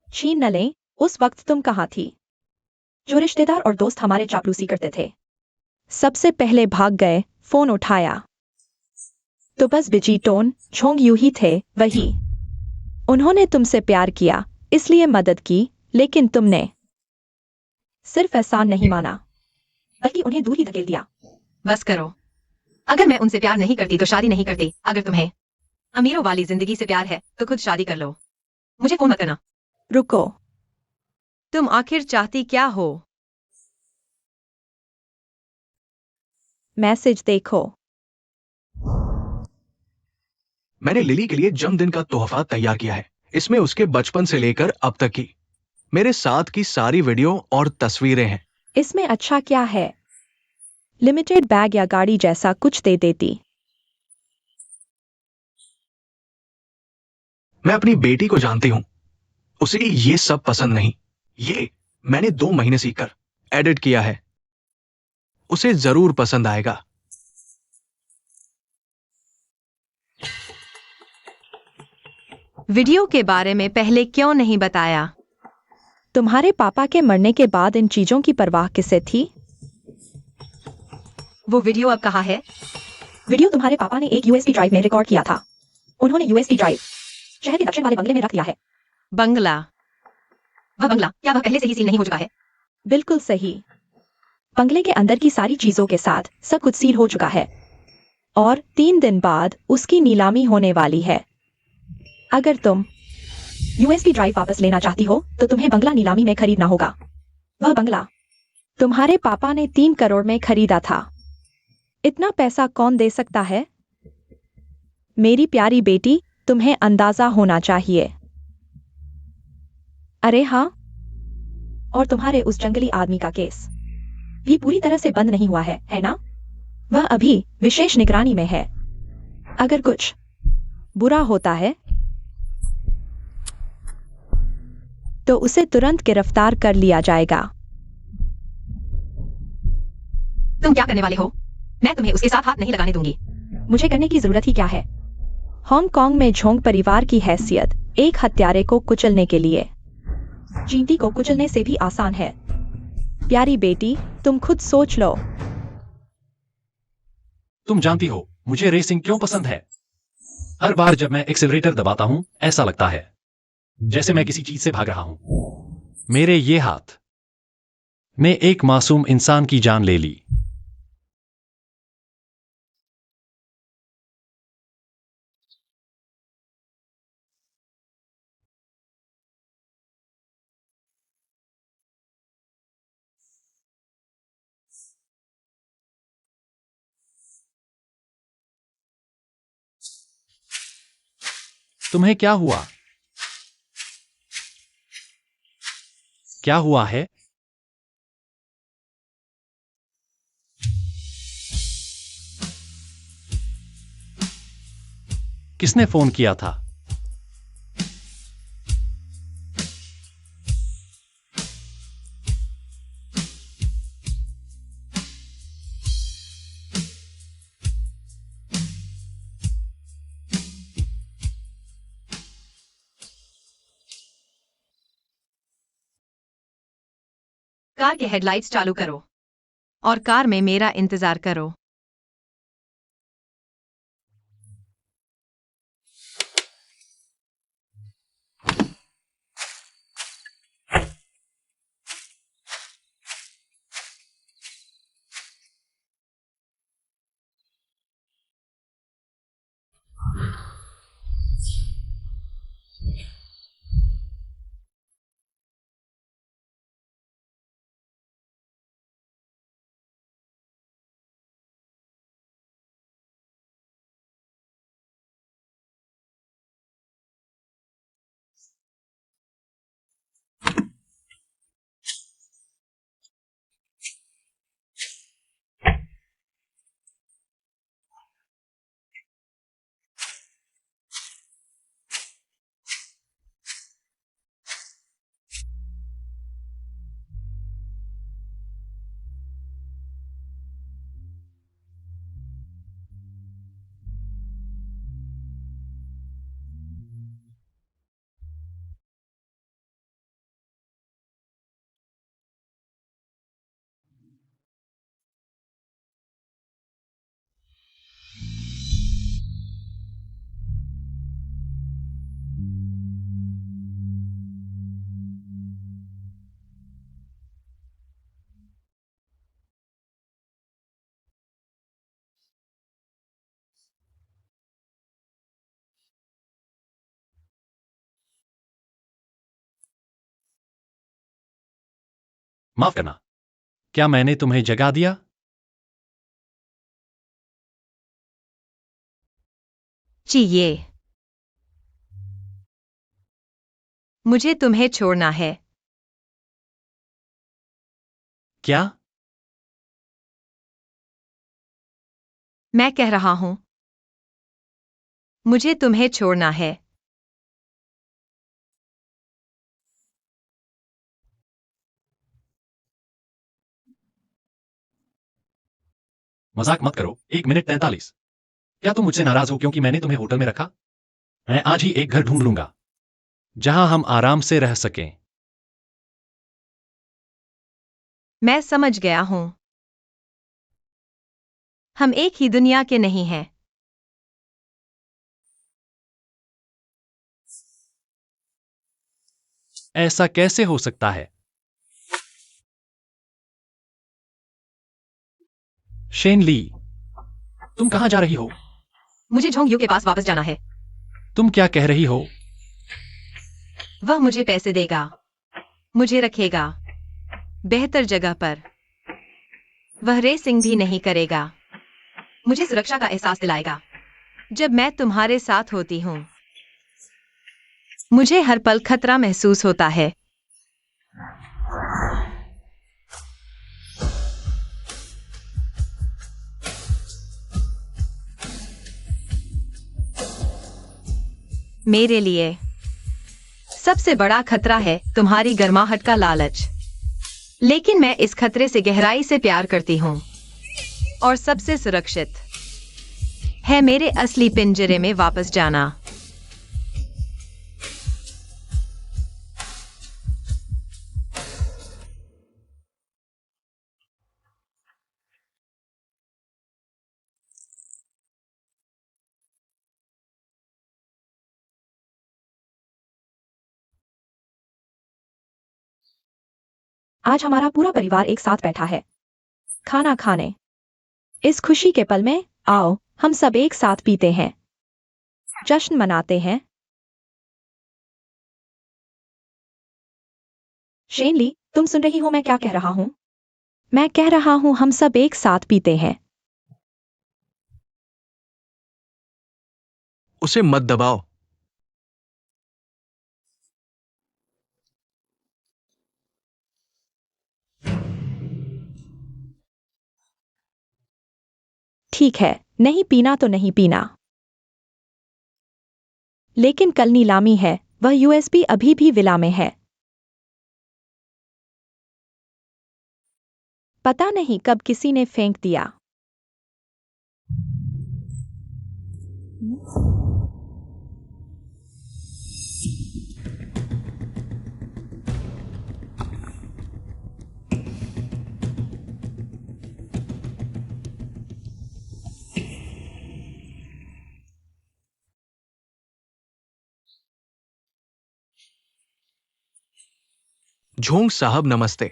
छीन न लें। उस वक्त तुम कहाँ थी? जो रिश्तेदार और दोस्त हमारे चापलूसी करते थे, सबसे पहले भाग गए। फोन उठाया तो बस बिजी टोन झोंग यू ही थे वही। उन्होंने तुमसे प्यार किया, इसलिए मदद की, लेकिन तुमने सिर्फ एहसान नहीं माना, बल्कि उन्हें दूर ही धकेल दिया। बस करो। अगर मैं उनसे प्यार नहीं करती तो शादी नहीं करती। अगर तुम्हें अमीरों वाली जिंदगी से प्यार है तो खुद शादी कर लो। मुझे फोन मत करना। रुको, तुम आखिर चाहती क्या हो? मैसेज देखो। मैंने लिली के लिए जन्मदिन का तोहफा तैयार किया है। इसमें उसके बचपन से लेकर अब तक की मेरे साथ की सारी वीडियो और तस्वीरें हैं। इसमें अच्छा क्या है? लिमिटेड बैग या गाड़ी जैसा कुछ दे देती। मैं अपनी बेटी को जानती हूं, उसे ये सब पसंद नहीं। ये मैंने 2 महीने सीखकर एडिट किया है। उसे जरूर पसंद आएगा। वीडियो के बारे में पहले क्यों नहीं बताया? तुम्हारे पापा के मरने के बाद इन चीजों की परवाह किसे थी? वो वीडियो अब कहाँ है? वीडियो तुम्हारे पापा ने एक यूएसबी ड्राइव में रिकॉर्ड किया था। उन्होंने यूएसबी ड्राइव शहर के दक्षिण वाले बंगले में रख दिया है। बंगला? वह बंगला क्या वह पहले से ही सील नहीं हो चुका है? बिल्कुल सही। बंगले के अंदर की सारी चीजों के साथ सब कुछ सील हो चुका है और 3 दिन बाद उसकी नीलामी होने वाली है। अगर तुम यूएसबी ड्राइव वापस लेना चाहती हो तो तुम्हें बंगला नीलामी में खरीदना होगा। वह बंगला तुम्हारे पापा ने 3 करोड़ में खरीदा था। इतना पैसा कौन दे सकता है? मेरी प्यारी बेटी, तुम्हें अंदाजा होना चाहिए। अरे हाँ, और तुम्हारे उस जंगली आदमी का केस भी पूरी तरह से बंद नहीं हुआ है ना? वह अभी विशेष निगरानी में है। अगर कुछ बुरा होता है तो उसे तुरंत गिरफ्तार कर लिया जाएगा। तुम क्या करने वाले हो? मैं तुम्हें उसके साथ हाथ नहीं लगाने दूंगी। मुझे करने की जरूरत ही क्या है? हांगकांग में झोंग परिवार की हैसियत एक हत्यारे को कुचलने के लिए चींटी को कुचलने से भी आसान है। प्यारी बेटी, तुम खुद सोच लो। तुम जानती हो मुझे रेसिंग क्यों पसंद है? हर बार जब मैं एक्सेलरेटर दबाता हूं, ऐसा लगता है जैसे मैं किसी चीज से भाग रहा हूं। मेरे ये हाथ ने एक मासूम इंसान की जान ले ली। तुम्हें क्या हुआ? क्या हुआ है? किसने फोन किया था? कार के हेडलाइट्स चालू करो और कार में मेरा इंतजार करो। माफ करना, क्या मैंने तुम्हें जगा दिया? चाहिए। मुझे तुम्हें छोड़ना है। क्या? मैं कह रहा हूं, मुझे तुम्हें छोड़ना है। मजाक मत करो। 1 मिनट 43। क्या तुम मुझसे नाराज हो क्योंकि मैंने तुम्हें होटल में रखा? मैं आज ही एक घर ढूंढ लूंगा जहां हम आराम से रह सकें। मैं समझ गया हूं। हम एक ही दुनिया के नहीं हैं। ऐसा कैसे हो सकता है? शेन ली, तुम कहां जा रही हो? मुझे झोंग यू के पास वापस जाना है। तुम क्या कह रही हो? वह मुझे पैसे देगा, मुझे रखेगा बेहतर जगह पर। वह रेसिंग भी नहीं करेगा, मुझे सुरक्षा का एहसास दिलाएगा। जब मैं तुम्हारे साथ होती हूँ मुझे हर पल खतरा महसूस होता है। मेरे लिए सबसे बड़ा खतरा है तुम्हारी गर्माहट का लालच, लेकिन मैं इस खतरे से गहराई से प्यार करती हूँ और सबसे सुरक्षित है मेरे असली पिंजरे में वापस जाना। आज हमारा पूरा परिवार एक साथ बैठा है खाना खाने। इस खुशी के पल में आओ हम सब एक साथ पीते हैं, जश्न मनाते हैं। शेनली, तुम सुन रही हो मैं क्या कह रहा हूँ? मैं कह रहा हूँ हम सब एक साथ पीते हैं। उसे मत दबाओ। ठीक है, नहीं पीना तो नहीं पीना। लेकिन कल नीलामी है, वह यूएसबी अभी भी विला में है। पता नहीं कब किसी ने फेंक दिया। झोंग साहब नमस्ते।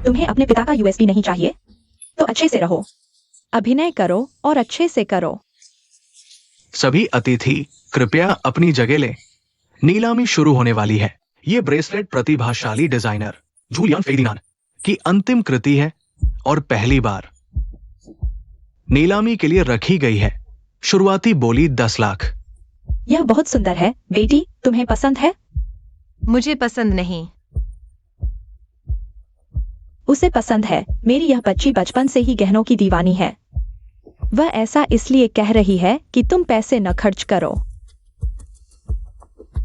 तुम्हें अपने पिता का यूएसबी नहीं चाहिए? तो अच्छे से रहो, अभिनय करो और अच्छे से करो। सभी अतिथि कृपया अपनी जगह लें। नीलामी शुरू होने वाली है। ये ब्रेसलेट प्रतिभाशाली डिजाइनर जूलियन फेर्डिनांड की अंतिम कृति है और पहली बार नीलामी के लिए रखी गई है। शुरुआती बोली 10 लाख। यह बहुत सुंदर है बेटी, तुम्हें पसंद है? मुझे पसंद नहीं। उसे पसंद है। मेरी यह बच्ची बचपन से ही गहनों की दीवानी है। वह ऐसा इसलिए कह रही है कि तुम पैसे न खर्च करो।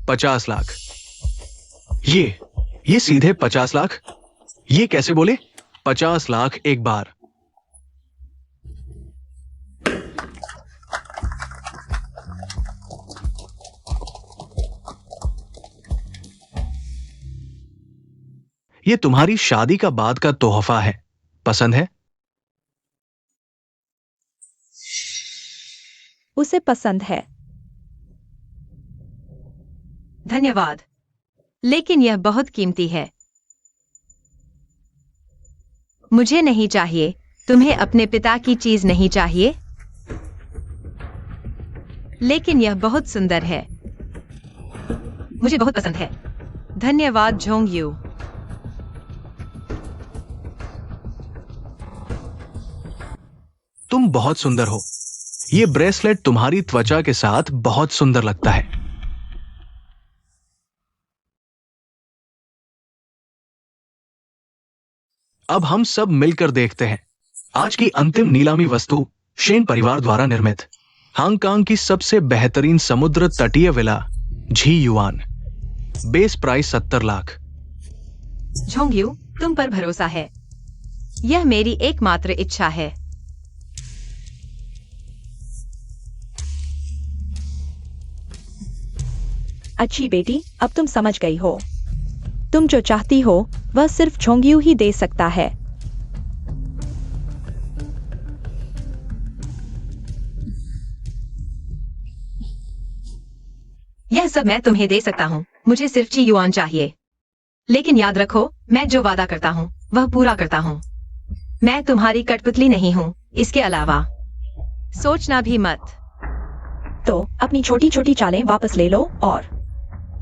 50 लाख। ये सीधे 50 लाख? ये कैसे बोले? 50 लाख एक बार। ये तुम्हारी शादी का बाद का तोहफा है। पसंद है? उसे पसंद है। धन्यवाद, लेकिन यह बहुत कीमती है। मुझे नहीं चाहिए। तुम्हें अपने पिता की चीज नहीं चाहिए? लेकिन यह बहुत सुंदर है। मुझे बहुत पसंद है। धन्यवाद झोंग यू। तुम बहुत सुंदर हो। ये ब्रेसलेट तुम्हारी त्वचा के साथ बहुत सुंदर लगता है। अब हम सब मिलकर देखते हैं आज की अंतिम नीलामी वस्तु शेन परिवार द्वारा निर्मित हांगकांग की सबसे बेहतरीन समुद्र तटीय विला झी yuan. Base price 70 lakh. Zhong you, तुम पर भरोसा है। यह मेरी एकमात्र इच्छा है। अच्छी बेटी, अब तुम समझ गई हो। तुम जो चाहती हो वह सिर्फ झोंगियू ही दे सकता है। यह सब मैं तुम्हें दे सकता हूँ। मुझे सिर्फ ची युआन चाहिए। लेकिन याद रखो, मैं जो वादा करता हूँ वह पूरा करता हूँ। मैं तुम्हारी कठपुतली नहीं हूँ। इसके अलावा सोचना भी मत। तो अपनी छोटी छोटी चालें वापस ले लो और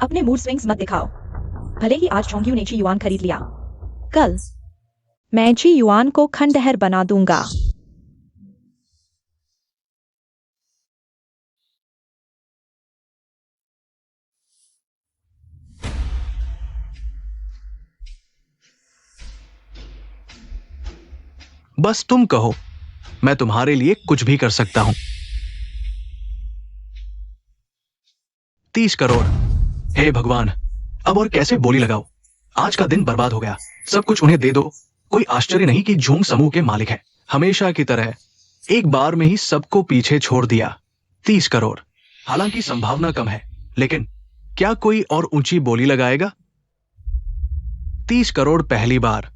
अपने मूड स्विंग्स मत दिखाओ। भले ही आज झोंगियू ने ची युआन खरीद लिया, कल मैं ची युआन को खंडहर बना दूंगा। बस तुम कहो, मैं तुम्हारे लिए कुछ भी कर सकता हूं। 30 करोड़। हे भगवान, अब और कैसे बोली लगाओ। आज का दिन बर्बाद हो गया। सब कुछ उन्हें दे दो। कोई आश्चर्य नहीं कि झोंग समूह के मालिक हैं। हमेशा की तरह एक बार में ही सबको पीछे छोड़ दिया। 30 करोड़। हालांकि संभावना कम है, लेकिन क्या कोई और ऊंची बोली लगाएगा? 30 करोड़ पहली बार।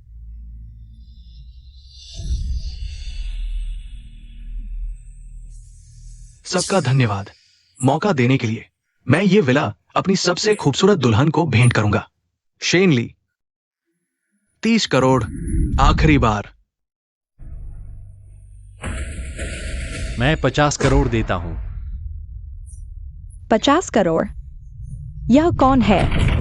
सबका धन्यवाद मौका देने के लिए। मैं ये विला अपनी सबसे खूबसूरत दुल्हन को भेंट करूंगा। शेनली। 30 करोड़ आखिरी बार। मैं 50 करोड़ देता हूं। 50 करोड़। यह कौन है?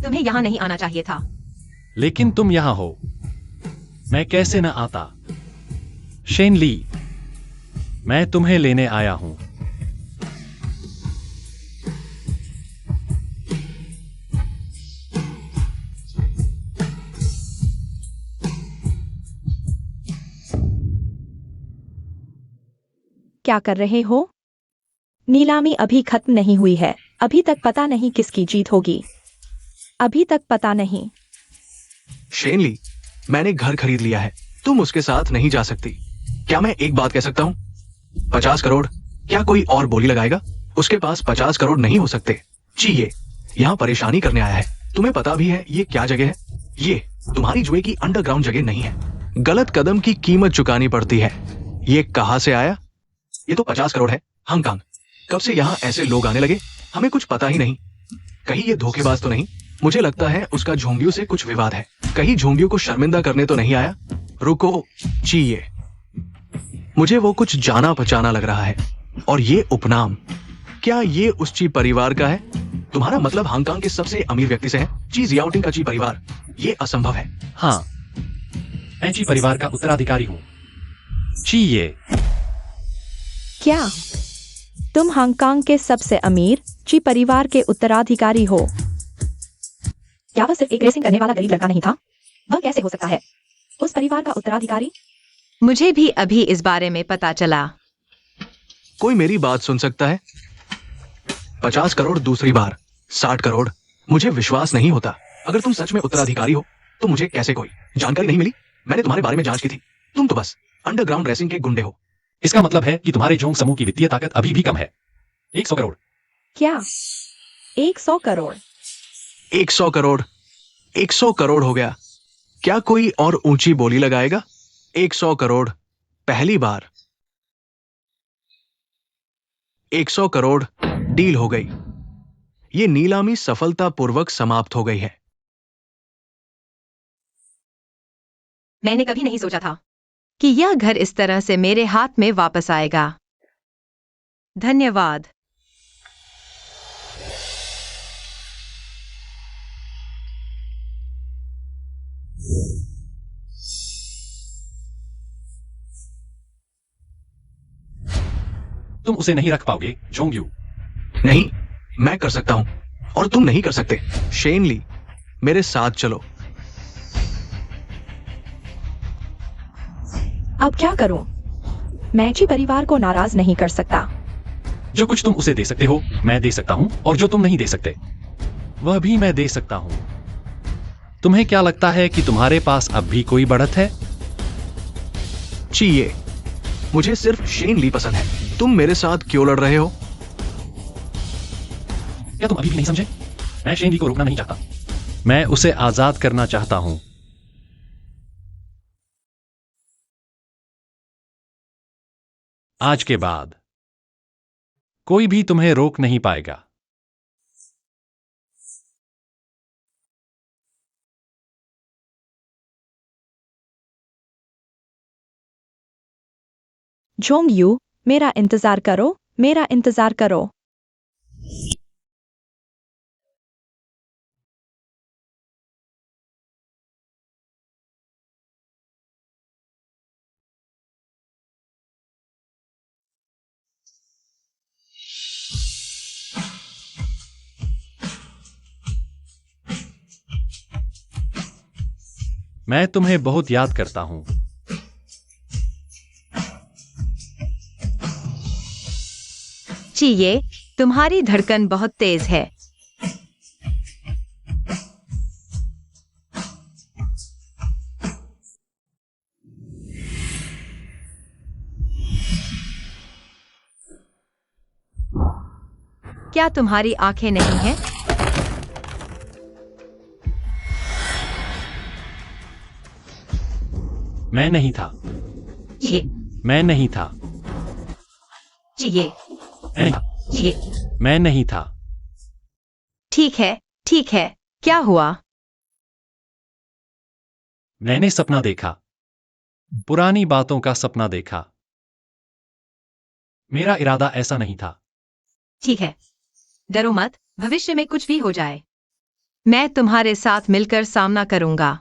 तुम्हें यहाँ नहीं आना चाहिए था। लेकिन तुम यहां हो। मैं कैसे न आता? शेनली, मैं तुम्हें लेने आया हूं। क्या कर रहे हो? नीलामी अभी खत्म नहीं हुई है। अभी तक पता नहीं किसकी जीत होगी। अभी तक पता नहीं। शेनली, मैंने घर खरीद लिया है। तुम उसके साथ नहीं जा सकती। क्या मैं एक बात कह सकता हूं? 50 करोड़। क्या कोई और बोली लगाएगा? उसके पास 50 करोड़ नहीं हो सकते। जी, ये यहाँ परेशानी करने आया है। तुम्हें पता भी है ये क्या जगह है? ये तुम्हारी जुए की अंडरग्राउंड जगह नहीं है। गलत कदम की कीमत चुकानी पड़ती है। ये कहां से आया? ये तो 50 करोड़ है। हांगकांग। कब से यहाँ ऐसे लोग आने लगे? हमें कुछ पता ही नहीं। कहीं ये धोखेबाज तो नहीं? मुझे लगता है उसका झोंबियों से कुछ विवाद है। कहीं झोंबियों को शर्मिंदा करने तो नहीं आया? रुको, चाहिए। मुझे वो कुछ जाना पहचाना लग रहा है। और ये उपनाम, क्या ये उस ची परिवार का है? तुम्हारा मतलब हांगकांग के सबसे अमीर व्यक्ति से है? ची जियाओटिंग का ची परिवार? ये असंभव है। हां, मैं ची परिवार का उत्तराधिकारी हूं। ये क्या तुम हांगकांग के सबसे अमीर ची परिवार के उत्तराधिकारी हो? क्या वह सिर्फ एक रेसिंग करने वाला गरीब लड़का नहीं था? वह कैसे हो सकता है उस परिवार का उत्तराधिकारी? मुझे भी अभी इस बारे में पता चला। कोई मेरी बात सुन सकता है? 50 करोड़ दूसरी बार। 60 करोड़। मुझे विश्वास नहीं होता। अगर तुम सच में उत्तराधिकारी हो तो मुझे कैसे कोई जानकारी नहीं मिली? मैंने तुम्हारे बारे में जांच की थी। तुम तो बस अंडरग्राउंड रेसिंग के गुंडे हो। इसका मतलब है कि तुम्हारे जोंग समूह की वित्तीय ताकत अभी भी कम है। 100 करोड़। क्या 100 करोड़? 100 करोड़। 100 करोड़ हो गया। क्या कोई और ऊंची बोली लगाएगा? 100 करोड़ पहली बार। 100 करोड़। डील हो गई। ये नीलामी सफलतापूर्वक समाप्त हो गई है। मैंने कभी नहीं सोचा था कि यह घर इस तरह से मेरे हाथ में वापस आएगा। धन्यवाद। तुम उसे नहीं रख पाओगे, जोंगयू। नहीं, मैं कर सकता हूं और तुम नहीं कर सकते। शेनली, मेरे साथ चलो। अब क्या करूं? मैं ची परिवार को नाराज नहीं कर सकता। जो कुछ तुम उसे दे सकते हो मैं दे सकता हूं, और जो तुम नहीं दे सकते वह भी मैं दे सकता हूं। तुम्हें क्या लगता है कि तुम्हारे पास अब भी कोई बढ़त है? चाहिए। मुझे सिर्फ शेनली पसंद है। तुम मेरे साथ क्यों लड़ रहे हो? क्या तुम अभी भी नहीं समझे? मैं शेनली को रोकना नहीं चाहता। मैं उसे आजाद करना चाहता हूं। आज के बाद कोई भी तुम्हें रोक नहीं पाएगा। जोंगयू, मेरा इंतजार करो, मेरा इंतजार करो। मैं तुम्हें बहुत याद करता हूं। चाहिए, तुम्हारी धड़कन बहुत तेज है। क्या तुम्हारी आंखें नहीं हैं? मैं नहीं था। ये मैं नहीं था। चाहिए, मैं ये मैं नहीं था। ठीक है, ठीक है। क्या हुआ? मैंने सपना देखा। पुरानी बातों का सपना देखा। मेरा इरादा ऐसा नहीं था। ठीक है, डरो मत, भविष्य में कुछ भी हो जाए, मैं तुम्हारे साथ मिलकर सामना करूंगा।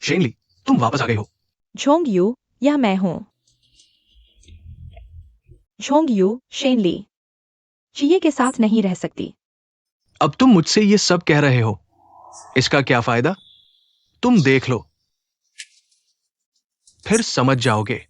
शेनली, तुम वापस आ गई हो। झोंग यू, यह मैं हूं। Zhong you, शेनली। चिये के साथ नहीं रह सकती। अब तुम मुझसे ये सब कह रहे हो, इसका क्या फायदा? तुम देख लो, फिर समझ जाओगे।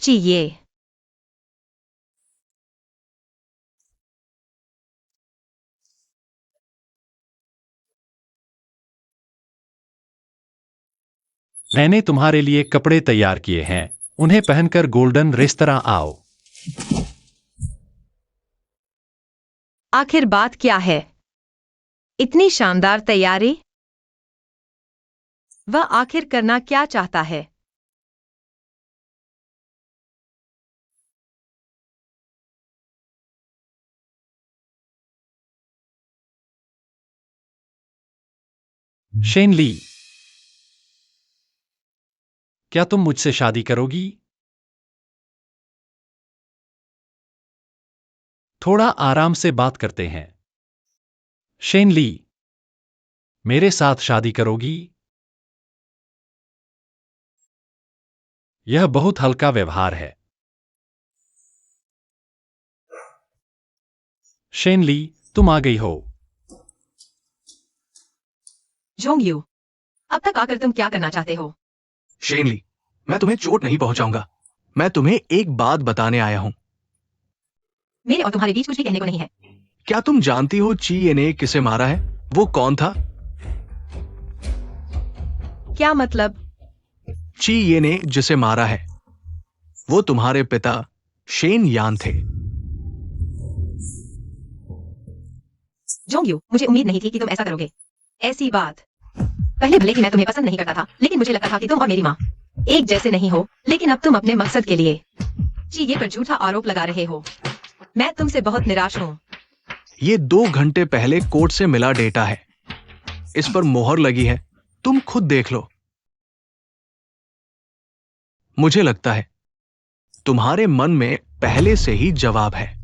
चाहिए। मैंने तुम्हारे लिए कपड़े तैयार किए हैं, उन्हें पहनकर गोल्डन रेस्तरां आओ। आखिर बात क्या है? इतनी शानदार तैयारी? वह आखिर करना क्या चाहता है? शेनली, क्या तुम मुझसे शादी करोगी? थोड़ा आराम से बात करते हैं। शेनली, मेरे साथ शादी करोगी? यह बहुत हल्का व्यवहार है। शेनली, तुम आ गई हो। झोंग यू, अब तक आकर तुम क्या करना चाहते हो? शेनली, मैं तुम्हें चोट नहीं पहुंचाऊंगा। मैं तुम्हें एक बात बताने आया हूं। मेरे और तुम्हारे बीच कुछ भी कहने को नहीं है। क्या तुम जानती हो ची ने किसे मारा है? वो कौन था? क्या मतलब? ची ये ने जिसे मारा है वो तुम्हारे पिता शेन यान थे। झोंग यू, मुझे उम्मीद नहीं थी कि तुम ऐसा करोगे। ऐसी बात। पहले भले ही मैं तुम्हें पसंद नहीं करता था, लेकिन मुझे लगता था कि तुम और मेरी माँ एक जैसे नहीं हो, लेकिन अब तुम अपने मकसद के लिए ये पर झूठा आरोप लगा रहे हो। मैं तुमसे बहुत निराश हूँ। ये 2 घंटे पहले कोर्ट से मिला डेटा है, इस पर मोहर लगी है, तुम खुद देख लो। मुझे लगता है तुम्हारे मन में पहले से ही जवाब है।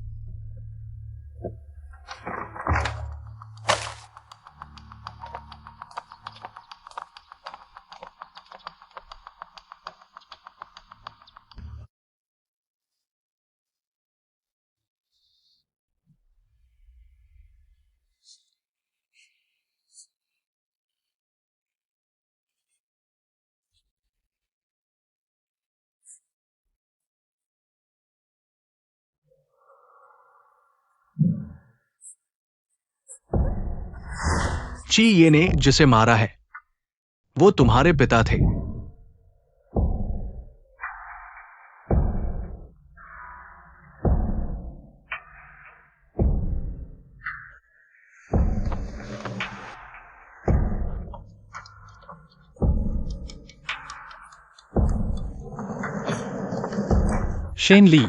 ची ये ने जिसे मारा है वो तुम्हारे पिता थे। शेन ली।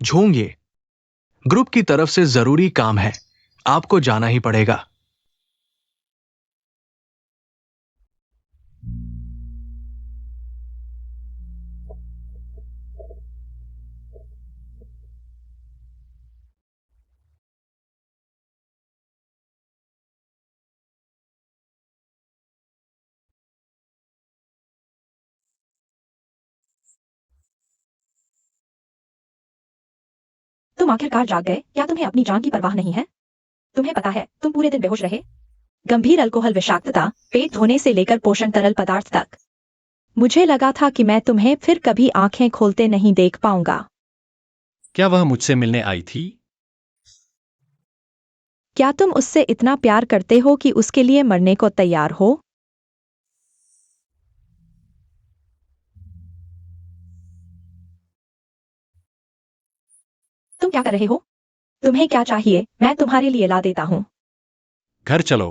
झोंगिए, ग्रुप की तरफ से जरूरी काम है, आपको जाना ही पड़ेगा। तुम आखिरकार जाग गए। क्या तुम्हें अपनी जान की परवाह नहीं है? तुम्हें पता है तुम पूरे दिन बेहोश रहे। गंभीर अल्कोहल विषाक्तता, पेट धोने से लेकर पोषण तरल पदार्थ तक। मुझे लगा था कि मैं तुम्हें फिर कभी आंखें खोलते नहीं देख पाऊंगा। क्या वह मुझसे मिलने आई थी? क्या तुम उससे इतना प्यार करते हो कि उसके लिए मरने को तैयार हो? तुम क्या कर रहे हो? तुम्हें क्या चाहिए? मैं तुम्हारे लिए ला देता हूँ। घर चलो।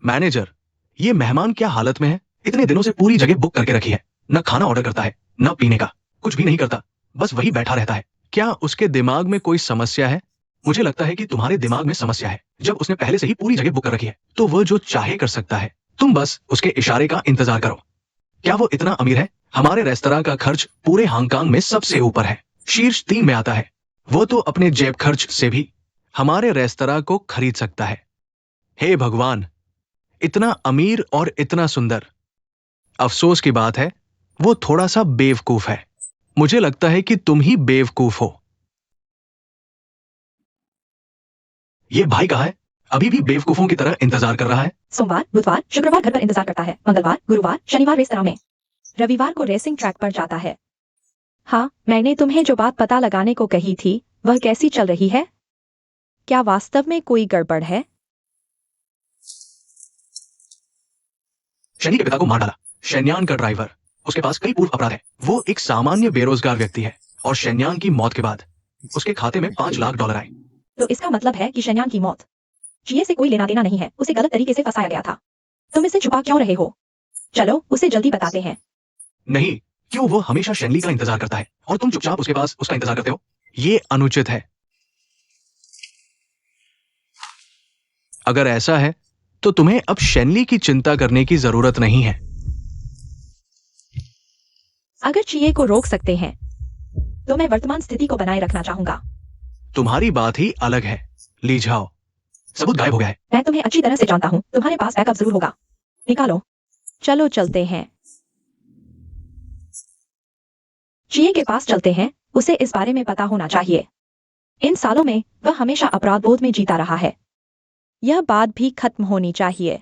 मैनेजर, ये मेहमान क्या हालत में है? इतने दिनों से पूरी जगह बुक करके रखी है, न खाना ऑर्डर करता है, न पीने का, कुछ भी नहीं करता, बस वही बैठा रहता है। क्या उसके दिमाग में कोई समस्या है? मुझे लगता है कि तुम्हारे दिमाग में समस्या है। जब उसने पहले से ही पूरी जगह बुक कर रखी है, तो वह जो चाहे कर सकता है। तुम बस उसके इशारे का इंतजार करो। क्या वो इतना अमीर है? हमारे रेस्तरां का खर्च पूरे हांगकांग में सबसे ऊपर है, शीर्ष 3 में आता है। वो तो अपने जेब खर्च से भी हमारे रेस्तरां को खरीद सकता है। हे भगवान, इतना अमीर और इतना सुंदर। अफसोस की बात है, वो थोड़ा सा बेवकूफ है। मुझे लगता है कि तुम ही बेवकूफ हो। ये भाई कहाँ है? अभी भी बेवकूफों की तरह इंतजार कर रहा है। सोमवार, बुधवार, शुक्रवार घर पर इंतजार करता है। मंगलवार, गुरुवार, शनिवार रेस्तरां में। रविवार को रेसिंग ट्रैक पर जाता है। हाँ, मैंने तुम्हें जो बात पता लगाने को कही थी, वह कैसी चल रही है? क्या वास्तव में कोई गड़बड़ है? शैनी के पिता को मार डाला। शेन्यान का ड्राइवर, उसके पास कई पूर्व अपराध है। वो एक सामान्य बेरोजगार व्यक्ति है और शेन्यान की मौत के बाद उसके खाते में $5 लाख आए। तो इसका मतलब है कि शेन्यान की मौत जिए से कोई लेना देना नहीं है, उसे गलत तरीके से फंसाया गया था। तुम इसे छुपा क्यों रहे हो? चलो उसे जल्दी बताते हैं। नहीं, क्यों? वो हमेशा शेनली का इंतजार करता है और तुम चुपचाप उसके पास उसका इंतजार करते हो। ये अनुचित है। अगर ऐसा है तो तुम्हें अब शेनली की चिंता करने की जरूरत नहीं है। अगर चिए को रोक सकते हैं तो मैं वर्तमान स्थिति को बनाए रखना चाहूंगा। तुम्हारी बात ही अलग है। ली जाओ, सबूत गायब हो गया है। मैं तुम्हें अच्छी तरह से जानता हूँ, तुम्हारे पास बैकअप जरूर होगा। निकालो। चलो चलते हैं, चिए के पास चलते हैं। उसे इस बारे में पता होना चाहिए। इन सालों में वह हमेशा अपराध बोध में जीता रहा है। यह बात भी खत्म होनी चाहिए।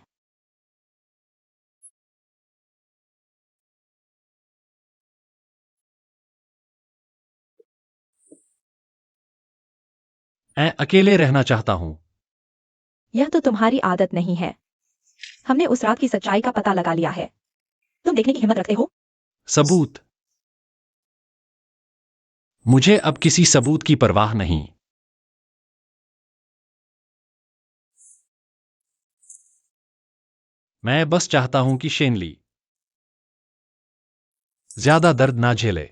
मैं अकेले रहना चाहता हूं। यह तो तुम्हारी आदत नहीं है। हमने उस रात की सच्चाई का पता लगा लिया है। तुम देखने की हिम्मत रखते हो? सबूत? मुझे अब किसी सबूत की परवाह नहीं। मैं बस चाहता हूं कि शेनली ज्यादा दर्द ना झेले।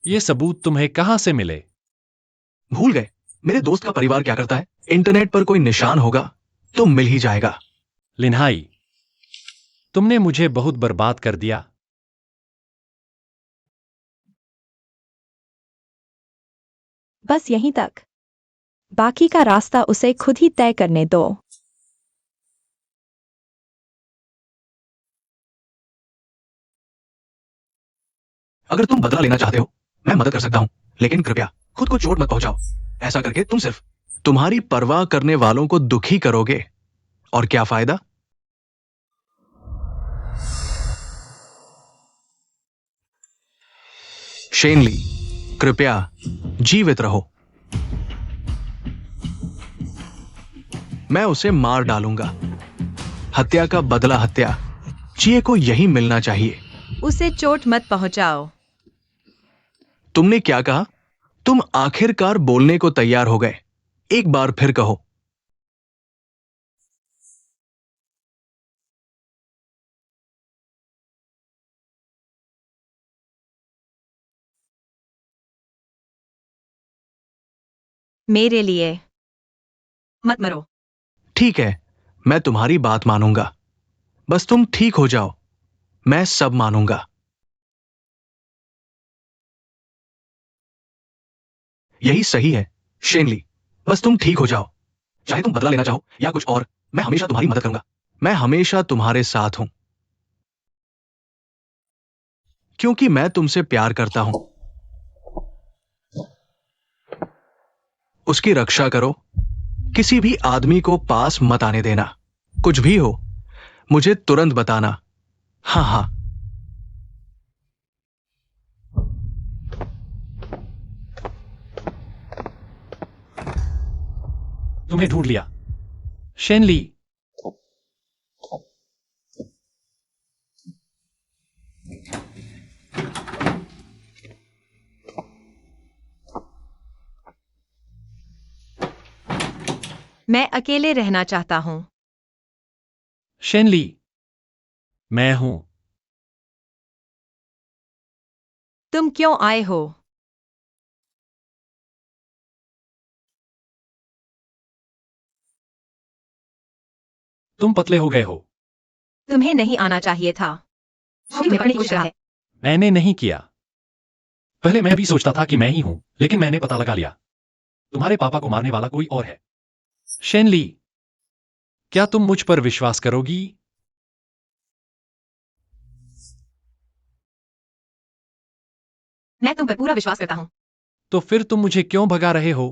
ये सबूत तुम्हें कहां से मिले? भूल गए मेरे दोस्त का परिवार क्या करता है? इंटरनेट पर कोई निशान होगा तो मिल ही जाएगा। लिनहाई, तुमने मुझे बहुत बर्बाद कर दिया। बस यहीं तक। बाकी का रास्ता उसे खुद ही तय करने दो। अगर तुम बदला लेना चाहते हो, मैं मदद कर सकता हूं, लेकिन कृपया खुद को चोट मत पहुंचाओ। ऐसा करके तुम सिर्फ तुम्हारी परवाह करने वालों को दुखी करोगे। और क्या फायदा? शेनली, कृपया जीवित रहो। मैं उसे मार डालूंगा। हत्या का बदला हत्या। चिए को यही मिलना चाहिए। उसे चोट मत पहुंचाओ। तुमने क्या कहा? तुम आखिरकार बोलने को तैयार हो गए। एक बार फिर कहो। मेरे लिए मत मरो। ठीक है, मैं तुम्हारी बात मानूंगा। बस तुम ठीक हो जाओ, मैं सब मानूंगा। यही सही है शेनली, बस तुम ठीक हो जाओ। चाहे तुम बदला लेना चाहो या कुछ और, मैं हमेशा तुम्हारी मदद करूंगा। मैं हमेशा तुम्हारे साथ हूं, क्योंकि मैं तुमसे प्यार करता हूं। उसकी रक्षा करो। किसी भी आदमी को पास मत आने देना। कुछ भी हो, मुझे तुरंत बताना। हाँ हाँ। तुम्हें ढूंढ लिया, शेनली। मैं अकेले रहना चाहता हूं। शेनली, मैं हूं। तुम क्यों आए हो? तुम पतले हो गए हो। तुम्हें नहीं आना चाहिए था। तुम्हें पकड़ने की कोशिश कर रहा है। मैंने नहीं किया। पहले मैं भी सोचता था कि मैं ही हूं, लेकिन मैंने पता लगा लिया तुम्हारे पापा को मारने वाला कोई और है। शेनली, क्या तुम मुझ पर विश्वास करोगी? मैं तुम पर पूरा विश्वास करता हूं। तो फिर तुम मुझे क्यों भगा रहे हो?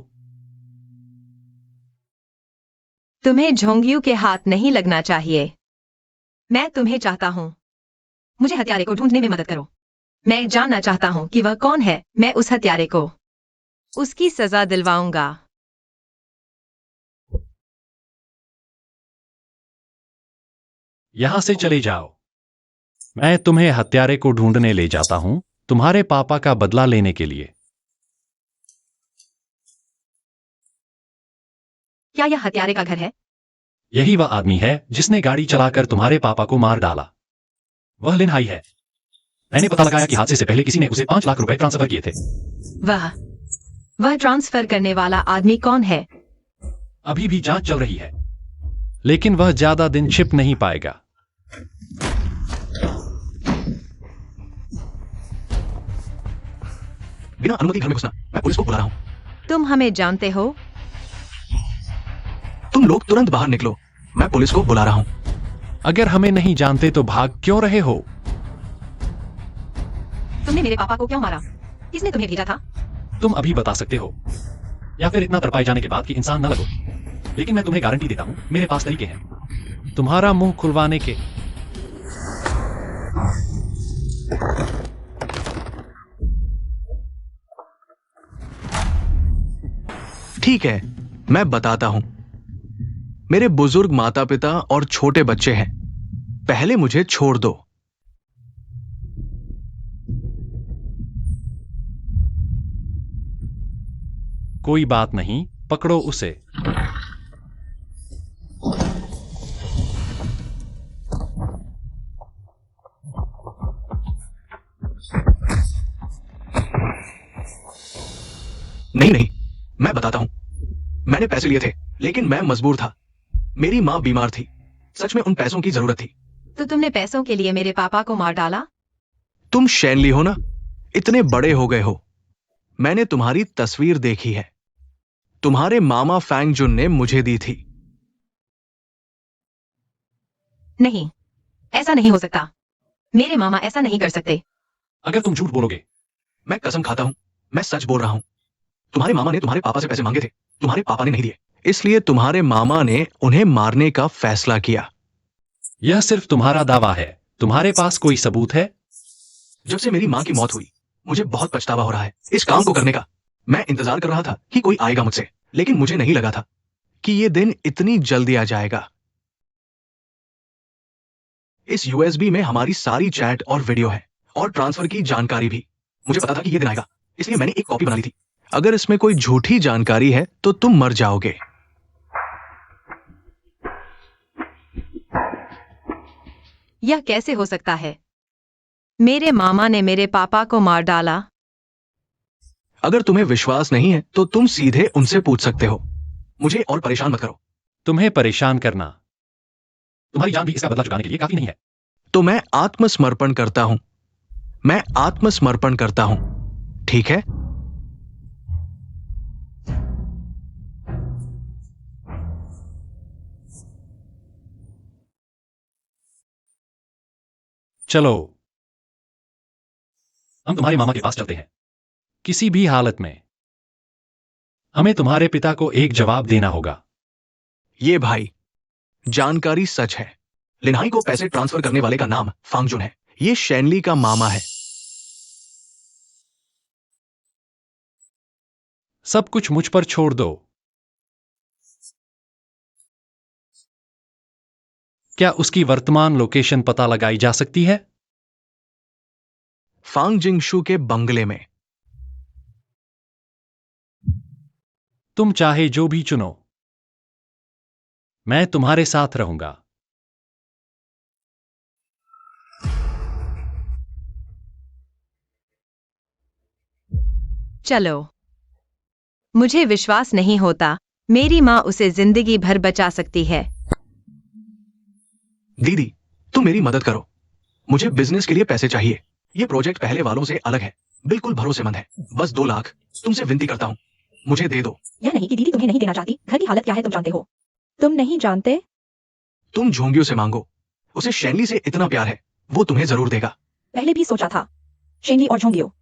तुम्हें झोंगियों के हाथ नहीं लगना चाहिए। मैं तुम्हें चाहता हूं। मुझे हत्यारे को ढूंढने में मदद करो। मैं जानना चाहता हूँ कि वह कौन है। मैं उस हत्यारे को उसकी सजा दिलवाऊंगा। यहां से चले जाओ। मैं तुम्हें हत्यारे को ढूंढने ले जाता हूं, तुम्हारे पापा का बदला लेने के लिए। क्या यह हत्यारे का घर है? यही वह आदमी है जिसने गाड़ी चलाकर तुम्हारे पापा को मार डाला। वह लिनहाई है। मैंने पता लगाया कि हादसे से पहले किसी ने उसे 5 लाख रुपए ट्रांसफर किए थे। वह ट्रांसफर करने वाला आदमी कौन है? अभी भी जांच चल रही है, लेकिन वह ज्यादा दिन छिप नहीं पाएगा। बिना अनुमति घर में घुसना। मैं पुलिस को बुला रहा हूं। तुम हमें जानते हो? तुम लोग तुरंत बाहर निकलो। मैं पुलिस को बुला रहा हूं। अगर हमें नहीं जानते तो भाग क्यों रहे हो? तुमने मेरे पापा को क्यों मारा? किसने तुम्हें भेजा था? तुम अभी बता सकते हो, या फिर इतना तड़पाए जाने के बाद कि इंसान न लगो। लेकिन मैं तुम्हें गारंटी देता हूं, मेरे पास तरीके हैं तुम्हारा मुंह खुलवाने के। ठीक है, मैं बताता हूं। मेरे बुजुर्ग माता पिता और छोटे बच्चे हैं। पहले मुझे छोड़ दो। कोई बात नहीं, पकड़ो उसे। नहीं नहीं, मैं बताता हूं। मैंने पैसे लिए थे, लेकिन मैं मजबूर था। मेरी मां बीमार थी। सच में उन पैसों की जरूरत थी। तो तुमने पैसों के लिए मेरे पापा को मार डाला? तुम शैनली हो ना? इतने बड़े हो गए हो। मैंने तुम्हारी तस्वीर देखी है। तुम्हारे मामा फैंग जुन ने मुझे दी थी। नहीं, ऐसा नहीं हो सकता। मेरे मामा ऐसा नहीं कर सकते। अगर तुम झूठ बोलोगे। मैं कसम खाता हूं, मैं सच बोल रहा हूं। तुम्हारे मामा ने तुम्हारे पापा से पैसे मांगे थे। तुम्हारे पापा ने नहीं दिए, इसलिए तुम्हारे मामा ने उन्हें मारने का फैसला किया। यह सिर्फ तुम्हारा दावा है, तुम्हारे पास कोई सबूत है? जब से मेरी मां की मौत हुई, मुझे बहुत पछतावा हो रहा है इस काम को करने का। मैं इंतजार कर रहा था कि कोई आएगा मुझसे, लेकिन मुझे नहीं लगा था कि यह दिन इतनी जल्दी आ जाएगा। इस यूएसबी में हमारी सारी चैट और वीडियो है, और ट्रांसफर की जानकारी भी। मुझे पता था कि यह दिन आएगा, इसलिए मैंने एक कॉपी बना ली थी। अगर इसमें कोई झूठी जानकारी है तो तुम मर जाओगे। यह कैसे हो सकता है? मेरे मामा ने मेरे पापा को मार डाला। अगर तुम्हें विश्वास नहीं है तो तुम सीधे उनसे पूछ सकते हो। मुझे और परेशान मत करो। तुम्हें परेशान करना तुम्हारी जान भी इसका बदला चुकाने के लिए काफी नहीं है। तो मैं आत्मसमर्पण करता हूं। मैं आत्मसमर्पण करता हूं, ठीक है? चलो, हम तुम्हारे मामा के पास चलते हैं। किसी भी हालत में हमें तुम्हारे पिता को एक जवाब देना होगा। ये भाई, जानकारी सच है। लिनहाई को पैसे ट्रांसफर करने वाले का नाम फांगजुन है। ये शैनली का मामा है। सब कुछ मुझ पर छोड़ दो। क्या उसकी वर्तमान लोकेशन पता लगाई जा सकती है? फांग जिंगशु के बंगले में। तुम चाहे जो भी चुनो, मैं तुम्हारे साथ रहूंगा। चलो। मुझे विश्वास नहीं होता मेरी माँ उसे जिंदगी भर बचा सकती है। दीदी, तुम मेरी मदद करो। मुझे बिजनेस के लिए पैसे चाहिए। ये प्रोजेक्ट पहले वालों से अलग है, बिल्कुल भरोसेमंद है। बस 2 लाख तुमसे विनती करता हूं, मुझे दे दो। यह नहीं कि दीदी तुम्हें नहीं देना चाहती। घर की हालत क्या है तुम जानते हो। तुम नहीं जानते? तुम झोंगियों से मांगो। उसे शैनली से इतना प्यार है, वो तुम्हें जरूर देगा। पहले भी सोचा था, शेनली और झोंगियो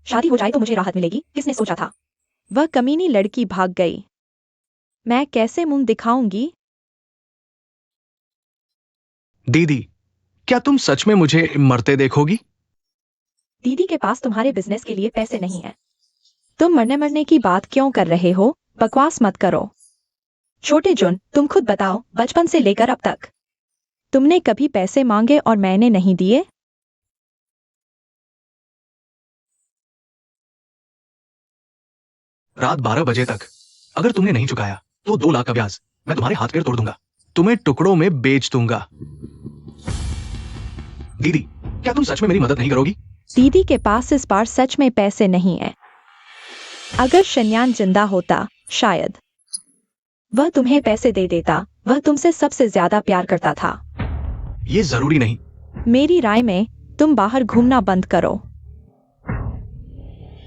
शादी हो जाए तो मुझे राहत मिलेगी। किसने सोचा था? वह कमीनी लड़की भाग गई। मैं कैसे मुंह दिखाऊंगी? दीदी, क्या तुम सच में मुझे मरते देखोगी? दीदी के पास तुम्हारे बिजनेस के लिए पैसे नहीं है। तुम मरने मरने की बात क्यों कर रहे हो? बकवास मत करो। छोटे जुन, तुम खुद बताओ, बचपन से लेकर अब तक तुमने कभी पैसे मांगे और मैंने नहीं दिए? रात 12 बजे तक अगर तुमने नहीं चुकाया तो 2 लाख का ब्याज मैं तुम्हारे हाथ पैर तोड़ दूंगा, तुम्हें टुकड़ों में बेच दूंगा। दीदी, क्या तुम सच में मेरी मदद नहीं करोगी? दीदी के पास इस बार सच में पैसे नहीं है। अगर शन्यान जिंदा होता शायद वह तुम्हें पैसे दे देता। वह तुमसे सबसे ज्यादा प्यार करता था। ये जरूरी नहीं। मेरी राय में तुम बाहर घूमना बंद करो।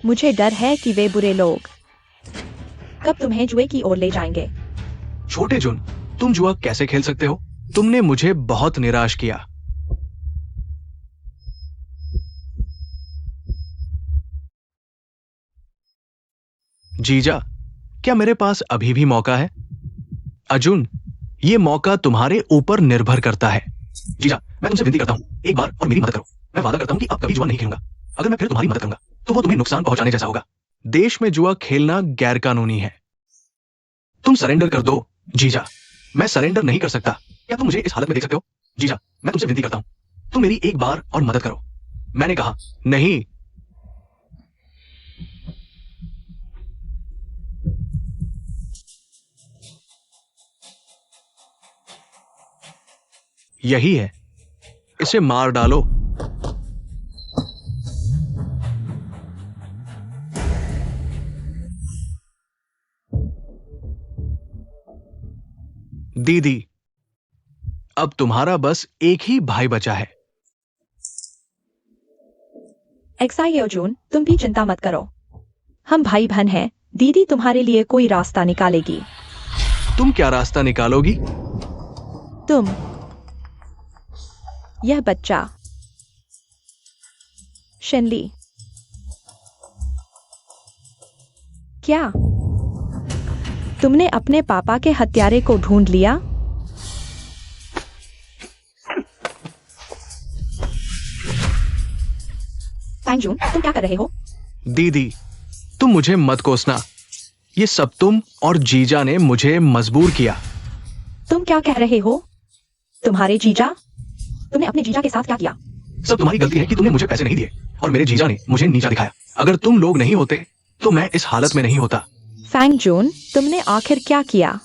मुझे डर है कि वे बुरे लोग कब तुम्हें जुए की ओर ले जाएंगे। छोटे जुन, तुम जुआ कैसे खेल सकते हो? तुमने मुझे बहुत निराश किया। जीजा, क्या मेरे पास अभी भी मौका है? अर्जुन, ये मौका तुम्हारे ऊपर निर्भर करता है। जीजा, मैं तुमसे विनती करता हूं, एक बार और मेरी मदद करो। मैं वादा करता हूं कि अब कभी जुआ नहीं खेलूंगा। अगर मैं फिर तुम्हारी मदद करूंगा तो वो तुम्हें नुकसान पहुंचाने जैसा होगा। देश में जुआ खेलना गैर कानूनी है। तुम सरेंडर कर दो। जीजा, मैं सरेंडर नहीं कर सकता। क्या तुम मुझे इस हालत में देख सकते हो? जीजा, मैं तुमसे विनती करता हूं, तुम मेरी एक बार और मदद करो। मैंने कहा नहीं। यही है, इसे मार डालो। दीदी, अब तुम्हारा बस एक ही भाई बचा है। एक्साइयो जुन, तुम भी चिंता मत करो। हम भाई बहन हैं। दीदी तुम्हारे लिए कोई रास्ता निकालेगी। तुम क्या रास्ता निकालोगी? तुम यह बच्चा शेनली, क्या तुमने अपने पापा के हत्यारे को ढूंढ लिया? फैंगजून, तुम क्या कर रहे हो? दीदी, तुम मुझे मत कोसना। ये सब तुम और जीजा ने मुझे मजबूर किया। तुम क्या कह रहे हो? तुम्हारे जीजा? तुमने अपने जीजा के साथ क्या किया? सब तुम्हारी गलती है कि तुमने मुझे पैसे नहीं दिए और मेरे जीजा ने मुझे नीचा दिखाया। अगर तुम लोग नहीं होते तो मैं इस हालत में नहीं होता। फैंगजून, तुमने आखिर क्या किया?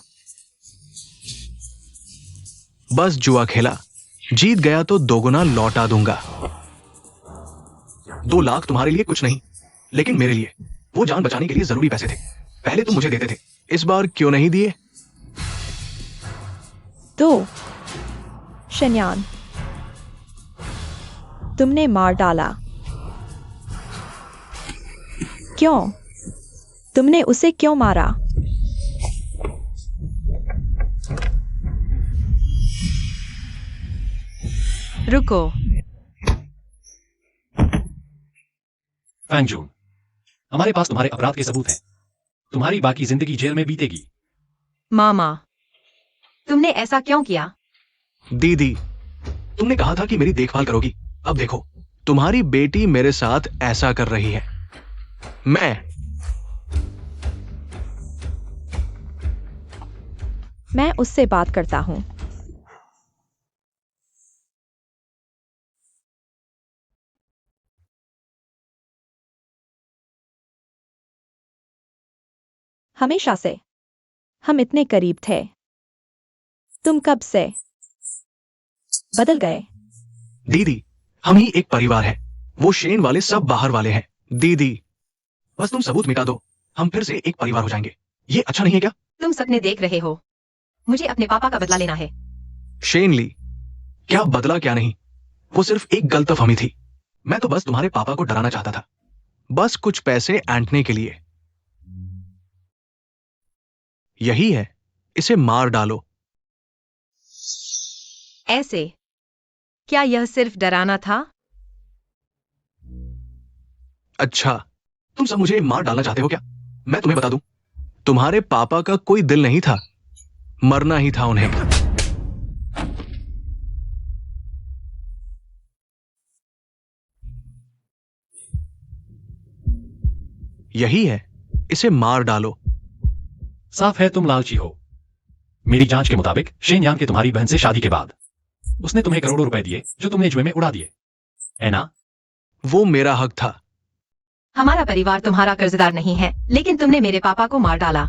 बस जुआ खेला, जीत गया तो दोगुना लौटा दूंगा। 2 लाख तुम्हारे लिए कुछ नहीं, लेकिन मेरे लिए वो जान बचाने के लिए जरूरी पैसे थे। पहले तुम मुझे देते थे, इस बार क्यों नहीं दिए? तो शन्यान, तुमने मार डाला। क्यों? तुमने उसे क्यों मारा? रुको। फैंगजून, हमारे पास तुम्हारे अपराध के सबूत हैं। तुम्हारी बाकी जिंदगी जेल में बीतेगी। मामा, तुमने ऐसा क्यों किया? दीदी, तुमने कहा था कि मेरी देखभाल करोगी। अब देखो, तुम्हारी बेटी मेरे साथ ऐसा कर रही है। मैं उससे बात करता हूं। हमेशा से हम इतने करीब थे। तुम कब से बदल गए। दीदी, हम ही एक परिवार है। वो शेन वाले सब बाहर वाले हैं। दीदी, बस तुम सबूत मिटा दो, हम फिर से एक परिवार हो जाएंगे। ये अच्छा नहीं है क्या? तुम सपने देख रहे हो। मुझे अपने पापा का बदला लेना है। शेनली, क्या बदला क्या नहीं, वो सिर्फ एक गलतफहमी थी। मैं तो बस तुम्हारे पापा को डराना चाहता था, बस कुछ पैसे ऐंठने के लिए। यही है, इसे मार डालो। ऐसे? क्या यह सिर्फ डराना था? अच्छा, तुम सब मुझे मार डालना चाहते हो क्या? मैं तुम्हें बता दूं, तुम्हारे पापा का कोई दिल नहीं था, मरना ही था उन्हें। यही है, इसे मार डालो। साफ है तुम लालची हो। मेरी जांच के मुताबिक शेन यांग की तुम्हारी बहन से शादी के बाद उसने तुम्हें करोड़ों रुपए दिए जो तुमने जुए में उड़ा दिए, है ना? वो मेरा हक था। हमारा परिवार तुम्हारा कर्जदार नहीं है, लेकिन तुमने मेरे पापा को मार डाला।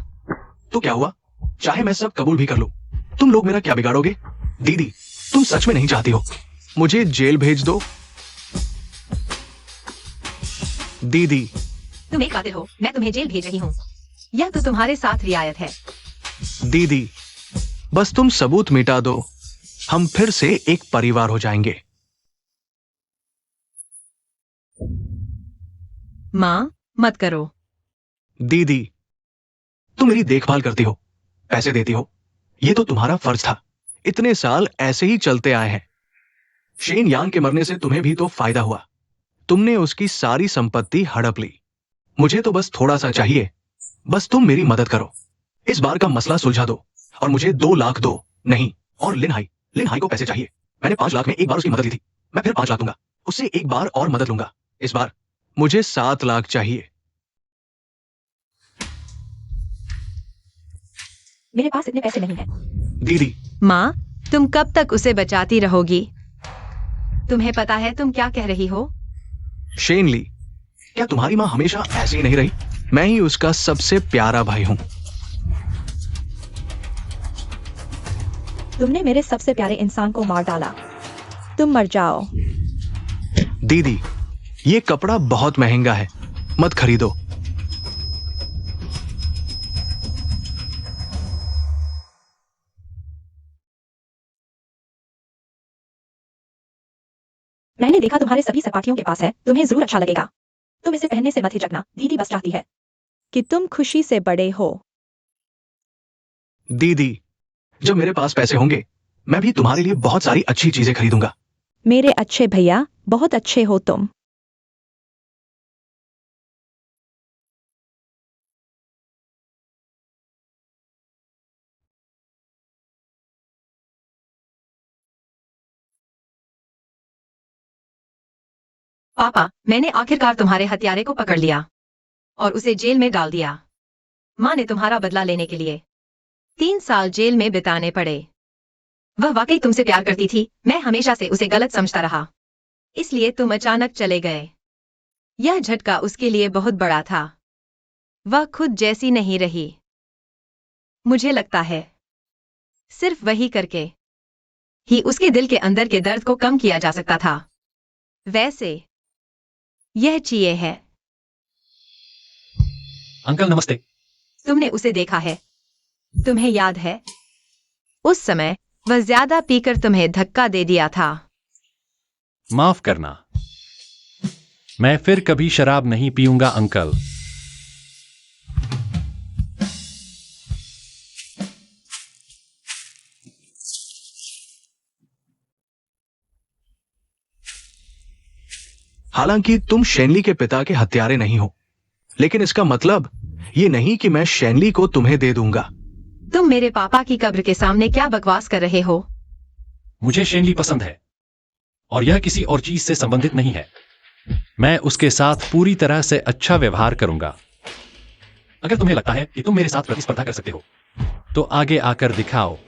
तो क्या हुआ? चाहे मैं सब कबूल भी कर लूं, तुम लोग मेरा क्या बिगाड़ोगे? दीदी, तुम सच में नहीं चाहती हो मुझे जेल भेज दो? दीदी, तुम एक कातिल हो, मैं तुम्हें जेल भेज रही हूँ। यह तो तुम्हारे साथ रियायत है। दीदी, बस तुम सबूत मिटा दो, हम फिर से एक परिवार हो जाएंगे। माँ, मत करो। दीदी, तुम मेरी देखभाल करती हो, पैसे देती हो, ये तो तुम्हारा फर्ज था। इतने साल ऐसे ही चलते आए हैं। शेन यांग के मरने से तुम्हें भी तो फायदा हुआ। तुमने उसकी सारी संपत्ति हड़प ली। मुझे तो बस थोड़ा सा चाहिए। बस तुम मेरी मदद करो, इस बार का मसला सुलझा दो और मुझे 2 लाख दो। नहीं, और लिनहाई को पैसे चाहिए। मैंने 5 लाख में एक बार उसकी मदद ली थी, मैं फिर 5 लाख दूंगा, उससे एक बार और मदद लूंगा। इस बार मुझे 7 लाख चाहिए। मेरे पास इतने पैसे नहीं हैं। दीदी, माँ, तुम कब तक उसे बचाती रहोगी? तुम्हें पता है तुम क्या कह रही हो? शेन ली, क्या तुम्हारी मां हमेशा ऐसी ही नहीं रही? मैं ही उसका सबसे प्यारा भाई हूं। तुमने मेरे सबसे प्यारे इंसान को मार डाला। तुम मर जाओ। दीदी, ये कपड़ा बहुत महंगा है, मत खरीदो। मैंने देखा तुम्हारे सभी सपाटियों के पास है, तुम्हें जरूर अच्छा लगेगा। तुम इसे पहनने से मत हिचकना, दीदी बस चाहती है कि तुम खुशी से बड़े हो। दीदी, जब मेरे पास पैसे होंगे, मैं भी तुम्हारे लिए बहुत सारी अच्छी चीजें खरीदूंगा। मेरे अच्छे भैया, बहुत अच्छे हो तुम। पापा, मैंने आखिरकार तुम्हारे हत्यारे को पकड़ लिया और उसे जेल में डाल दिया। माँ ने तुम्हारा बदला लेने के लिए 3 साल जेल में बिताने पड़े। वह वाकई तुमसे प्यार करती थी, मैं हमेशा से उसे गलत समझता रहा, इसलिए तुम अचानक चले गए। यह झटका उसके लिए बहुत बड़ा था। वह खुद जैसी नहीं रही। मुझे लगता है सिर्फ वही करके ही उसके दिल के अंदर के दर्द को कम किया जा सकता था। वैसे यह चीए है। अंकल नमस्ते। तुमने उसे देखा है? तुम्हें याद है उस समय वह ज्यादा पीकर तुम्हें धक्का दे दिया था? माफ करना, मैं फिर कभी शराब नहीं पीऊंगा अंकल। हालांकि तुम शेनली के पिता के हत्यारे नहीं हो, लेकिन इसका मतलब ये नहीं कि मैं शेनली को तुम्हें दे दूंगा। तुम मेरे पापा की कब्र के सामने क्या बकवास कर रहे हो? मुझे शेनली पसंद है और यह किसी और चीज से संबंधित नहीं है। मैं उसके साथ पूरी तरह से अच्छा व्यवहार करूंगा। अगर तुम्हें लगता है कि तुम मेरे साथ प्रतिस्पर्धा कर सकते हो, तो आगे आकर दिखाओ।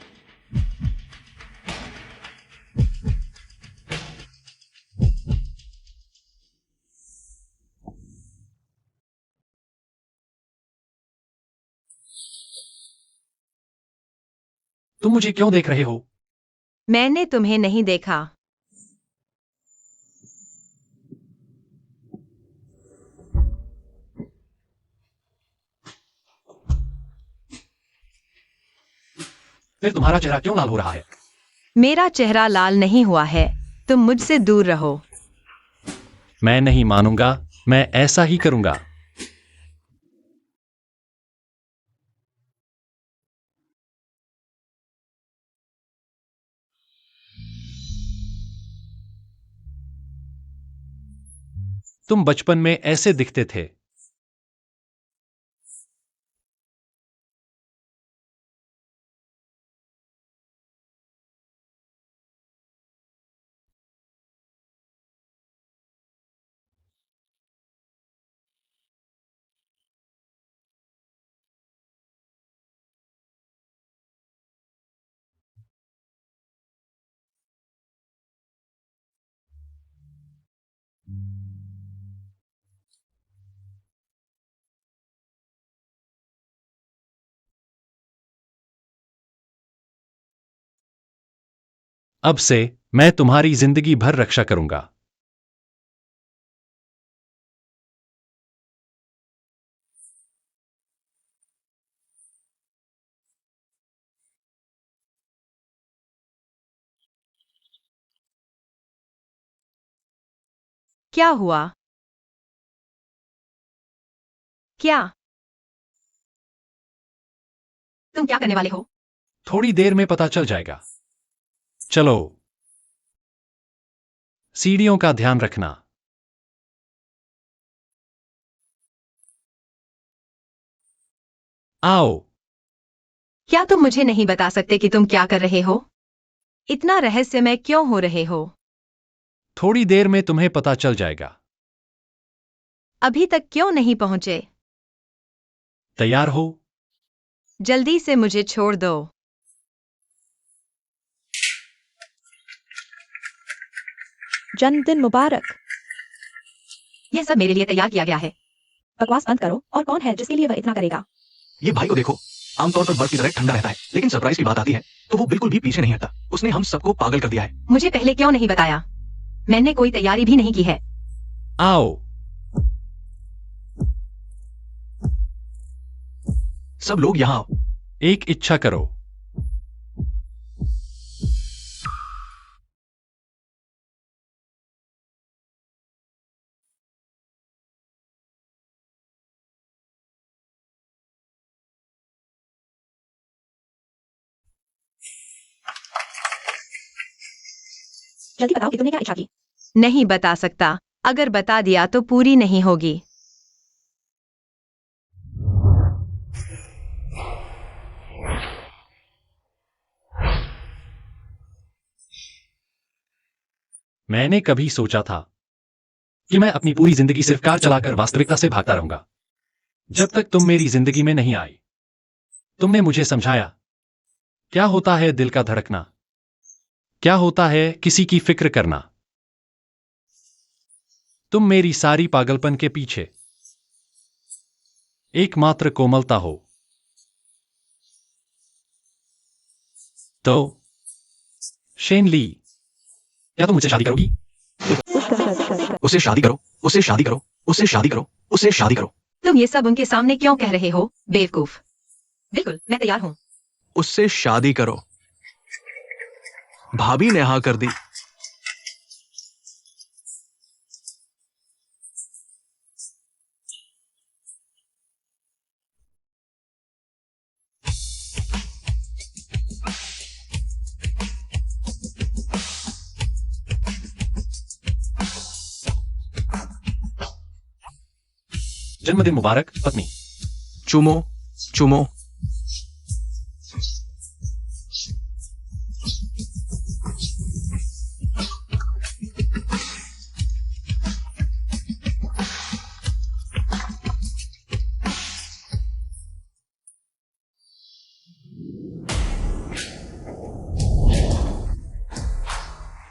तुम मुझे क्यों देख रहे हो? मैंने तुम्हें नहीं देखा। फिर तुम्हारा चेहरा क्यों लाल हो रहा है? मेरा चेहरा लाल नहीं हुआ है, तुम मुझसे दूर रहो। मैं नहीं मानूंगा, मैं ऐसा ही करूंगा। तुम बचपन में ऐसे दिखते थे। अब से मैं तुम्हारी जिंदगी भर रक्षा करूंगा। क्या हुआ? क्या? तुम क्या करने वाले हो? थोड़ी देर में पता चल जाएगा। चलो। सीढ़ियों का ध्यान रखना। आओ। क्या तुम मुझे नहीं बता सकते कि तुम क्या कर रहे हो? इतना रहस्यमय क्यों हो रहे हो? थोड़ी देर में तुम्हें पता चल जाएगा। अभी तक क्यों नहीं पहुंचे? तैयार हो? जल्दी से मुझे छोड़ दो। जन्मदिन मुबारक। यह सब मेरे लिए तैयार किया गया है। बकवास बंद करो। और कौन है जिसके लिए वह इतना करेगा? ये भाई को देखो, आमतौर पर बर्फ की तरह ठंडा रहता है, लेकिन सरप्राइज की बात आती है तो वो बिल्कुल भी पीछे नहीं हटता। उसने हम सबको पागल कर दिया है। मुझे पहले क्यों नहीं बताया? मैंने कोई तैयारी भी नहीं की है। आओ। सब लोग यहाँ आओ। एक इच्छा करो। जल्दी बताओ कि तुमने क्या इच्छा की। नहीं बता सकता। अगर बता दिया तो पूरी नहीं होगी। मैंने कभी सोचा था कि मैं अपनी पूरी जिंदगी सिर्फ कार चलाकर वास्तविकता से भागता रहूंगा, जब तक तुम मेरी जिंदगी में नहीं आई। तुमने मुझे समझाया क्या होता है दिल का धड़कना, क्या होता है किसी की फिक्र करना। तुम मेरी सारी पागलपन के पीछे एकमात्र कोमलता हो। तो शेन ली, क्या तुम मुझसे शादी करोगी? उससे शादी करो, उससे शादी करो, उससे शादी करो, उससे शादी करो। तुम ये सब उनके सामने क्यों कह रहे हो, बेवकूफ? बिल्कुल, मैं तैयार हूँ। उससे शादी करो। भाभी ने हाँ कर दी। जन्मदिन मुबारक पत्नी। चुमो, चुमो।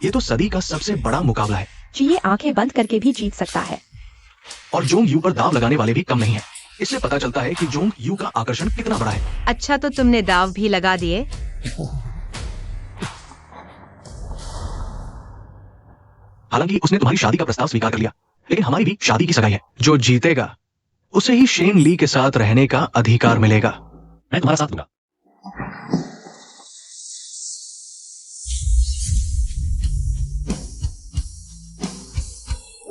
ये तो सदी का सबसे बड़ा मुकाबला है ये आंखें बंद करके भी जीत सकता है। और जोंग यू पर दाव लगाने वाले भी कम नहीं है। इससे पता चलता है कि जोंग यू का आकर्षण कितना बड़ा है। अच्छा, तो तुमने दाव भी लगा दिए? हालांकि उसने तुम्हारी शादी का प्रस्ताव स्वीकार कर लिया, लेकिन हमारी भी शादी की सगाई है। जो जीतेगा उसे ही शेन ली के साथ रहने का अधिकार मिलेगा। मैं तुम्हारा साथ दूंगा।